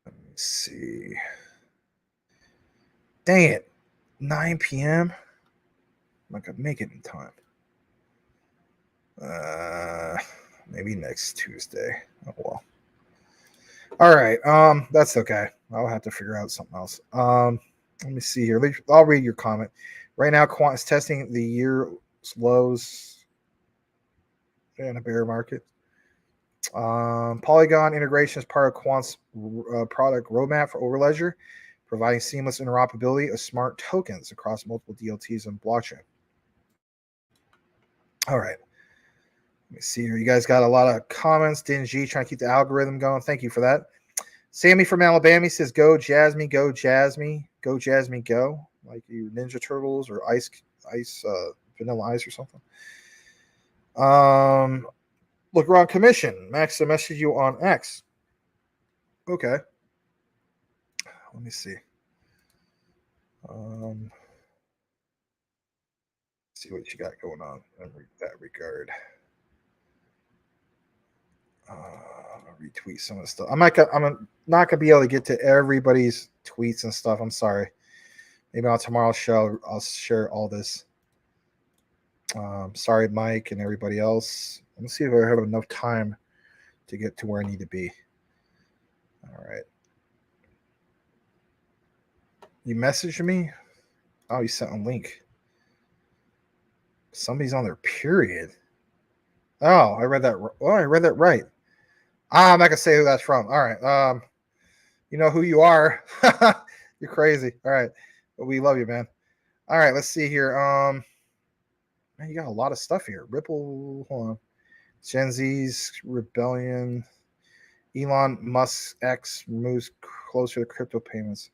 Let me see. Dang it. 9 p.m. I'm not going to make it in time. Maybe next Tuesday. Oh, well. All right. That's okay. I'll have to figure out something else. Let me see here. I'll read your comment. Right now, Quant is testing the year's lows in a bear market. Polygon integration is part of Quant's product roadmap for Overledger, providing seamless interoperability of smart tokens across multiple DLTs and blockchain. All right. Let me see here. You guys got a lot of comments. Dingy trying to keep the algorithm going. Thank you for that. Sammy from Alabama says, "Go Jasmy, go Jasmy, go Jasmy, go!" Like you Ninja Turtles or Ice, Vanilla Ice or something. Look, Ron Commission. Max, I messaged you on X. Okay. Let me see. See what you got going on in that regard. Retweet some of the stuff. I'm not gonna be able to get to everybody's tweets and stuff. I'm sorry. Maybe on tomorrow's show I'll share all this. Sorry, Mike and everybody else. Let me see if I have enough time to get to where I need to be. All right. You messaged me? Oh, you sent a link. Somebody's on their period. Oh, I read that. Oh, I read that right. I'm not gonna say who that's from. All right. You know who you are. You're crazy. All right. But we love you, man. All right, let's see here. Man, you got a lot of stuff here. Ripple, hold on. Gen Z's rebellion. Elon Musk X moves closer to crypto payments.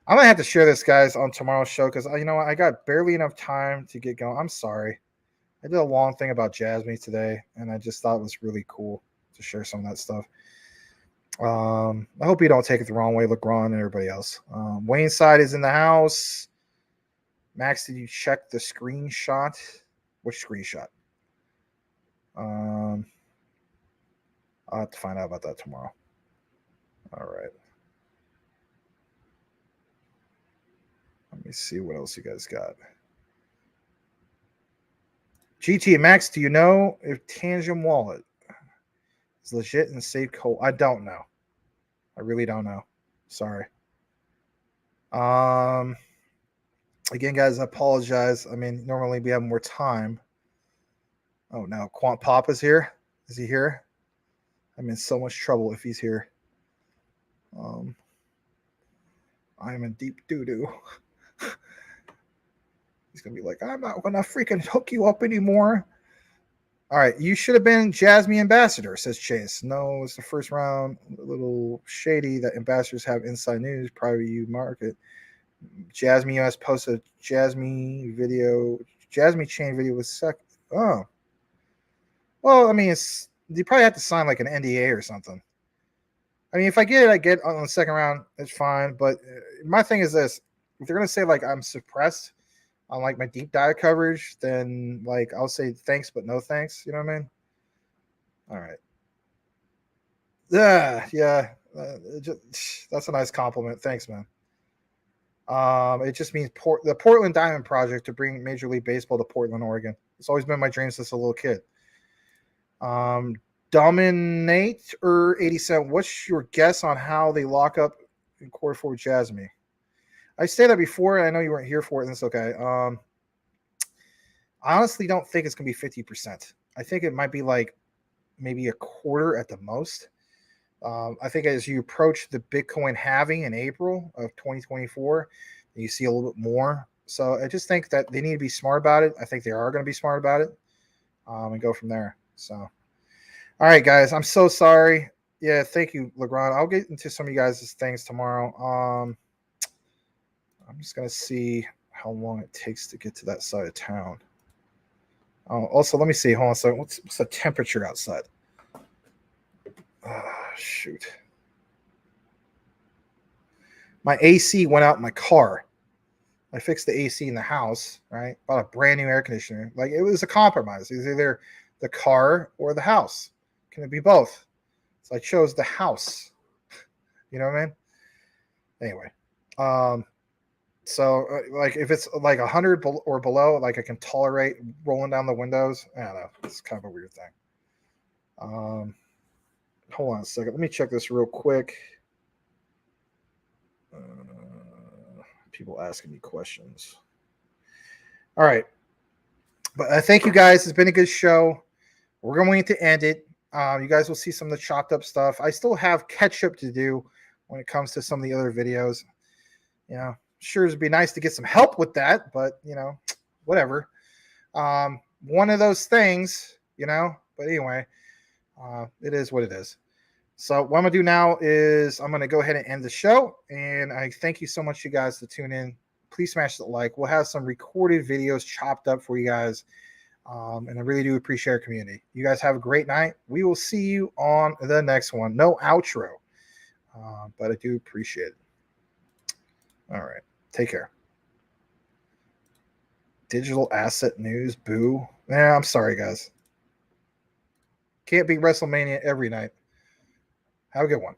I'm gonna have to share this, guys, on tomorrow's show because you know what? I got barely enough time to get going. I'm sorry. I did a long thing about Jasmy today, and I just thought it was really cool to share some of that stuff. I hope you don't take it the wrong way, LeGron and everybody else. Wayne Side is in the house. Max, did you check the screenshot? Which screenshot? I'll have to find out about that tomorrow. All right. Let me see what else you guys got. GT and Max, do you know if Tangent Wallet is legit and safe code? I don't know. I really don't know. Sorry. Again, guys, I apologize. I mean, normally we have more time. Oh no, Quant Pop is here. Is he here? I'm in so much trouble if he's here. I'm in deep doo-doo. He's gonna be like, I'm not gonna freaking hook you up anymore. All right, you should have been Jasmy ambassador, says Chase. No, it's the first round. A little shady that ambassadors have inside news, private you market. Jasmy US posted Jasmy video. Jasmy chain video was sec. Oh, well, I mean, it's you probably have to sign like an NDA or something. I mean, if I get it, I get on the second round. It's fine. But my thing is this: if they're gonna say like I'm suppressed on like my deep dive coverage, then like I'll say thanks, but no thanks. You know what I mean? All right. Yeah. That's a nice compliment. Thanks, man. It just means the Portland Diamond Project to bring Major League Baseball to Portland, Oregon. It's always been my dream since a little kid. Dominate or 80 cent. What's your guess on how they lock up in quarter four Jasmy? I said that before. I know you weren't here for it, and it's okay. I honestly don't think it's gonna be 50%. I think it might be like maybe a quarter at the most. I think as you approach the Bitcoin halving in April of 2024, you see a little bit more. So I just think that they need to be smart about it. I think they are going to be smart about it, and go from there. So, all right, guys, I'm so sorry. Yeah, thank you, Legrand. I'll get into some of you guys' things tomorrow. I'm just going to see how long it takes to get to that side of town. Oh, also, let me see. Hold on a second. What's the temperature outside? Shoot. My AC went out in my car. I fixed the AC in the house, right? Bought a brand new air conditioner. Like, it was a compromise. It was either the car or the house. Can it be both? So I chose the house. You know what I mean? Anyway. So like if it's like 100 or below, like I can tolerate rolling down the windows. I don't know. It's kind of a weird thing. Hold on a second. Let me check this real quick. People asking me questions. All right. But thank you guys. It's been a good show. We're going to end it. You guys will see some of the chopped up stuff. I still have catch up to do when it comes to some of the other videos. You know, sure it'd be nice to get some help with that, but you know, whatever. One of those things, you know, but anyway, it is what it is. So what I'm going to do now is I'm going to go ahead and end the show. And I thank you so much, you guys, to tune in. Please smash the like. We'll have some recorded videos chopped up for you guys. And I really do appreciate our community. You guys have a great night. We will see you on the next one. No outro, but I do appreciate it. All right. Take care. Digital asset news. Boo. Yeah, I'm sorry, guys. Can't be WrestleMania every night. Have a good one.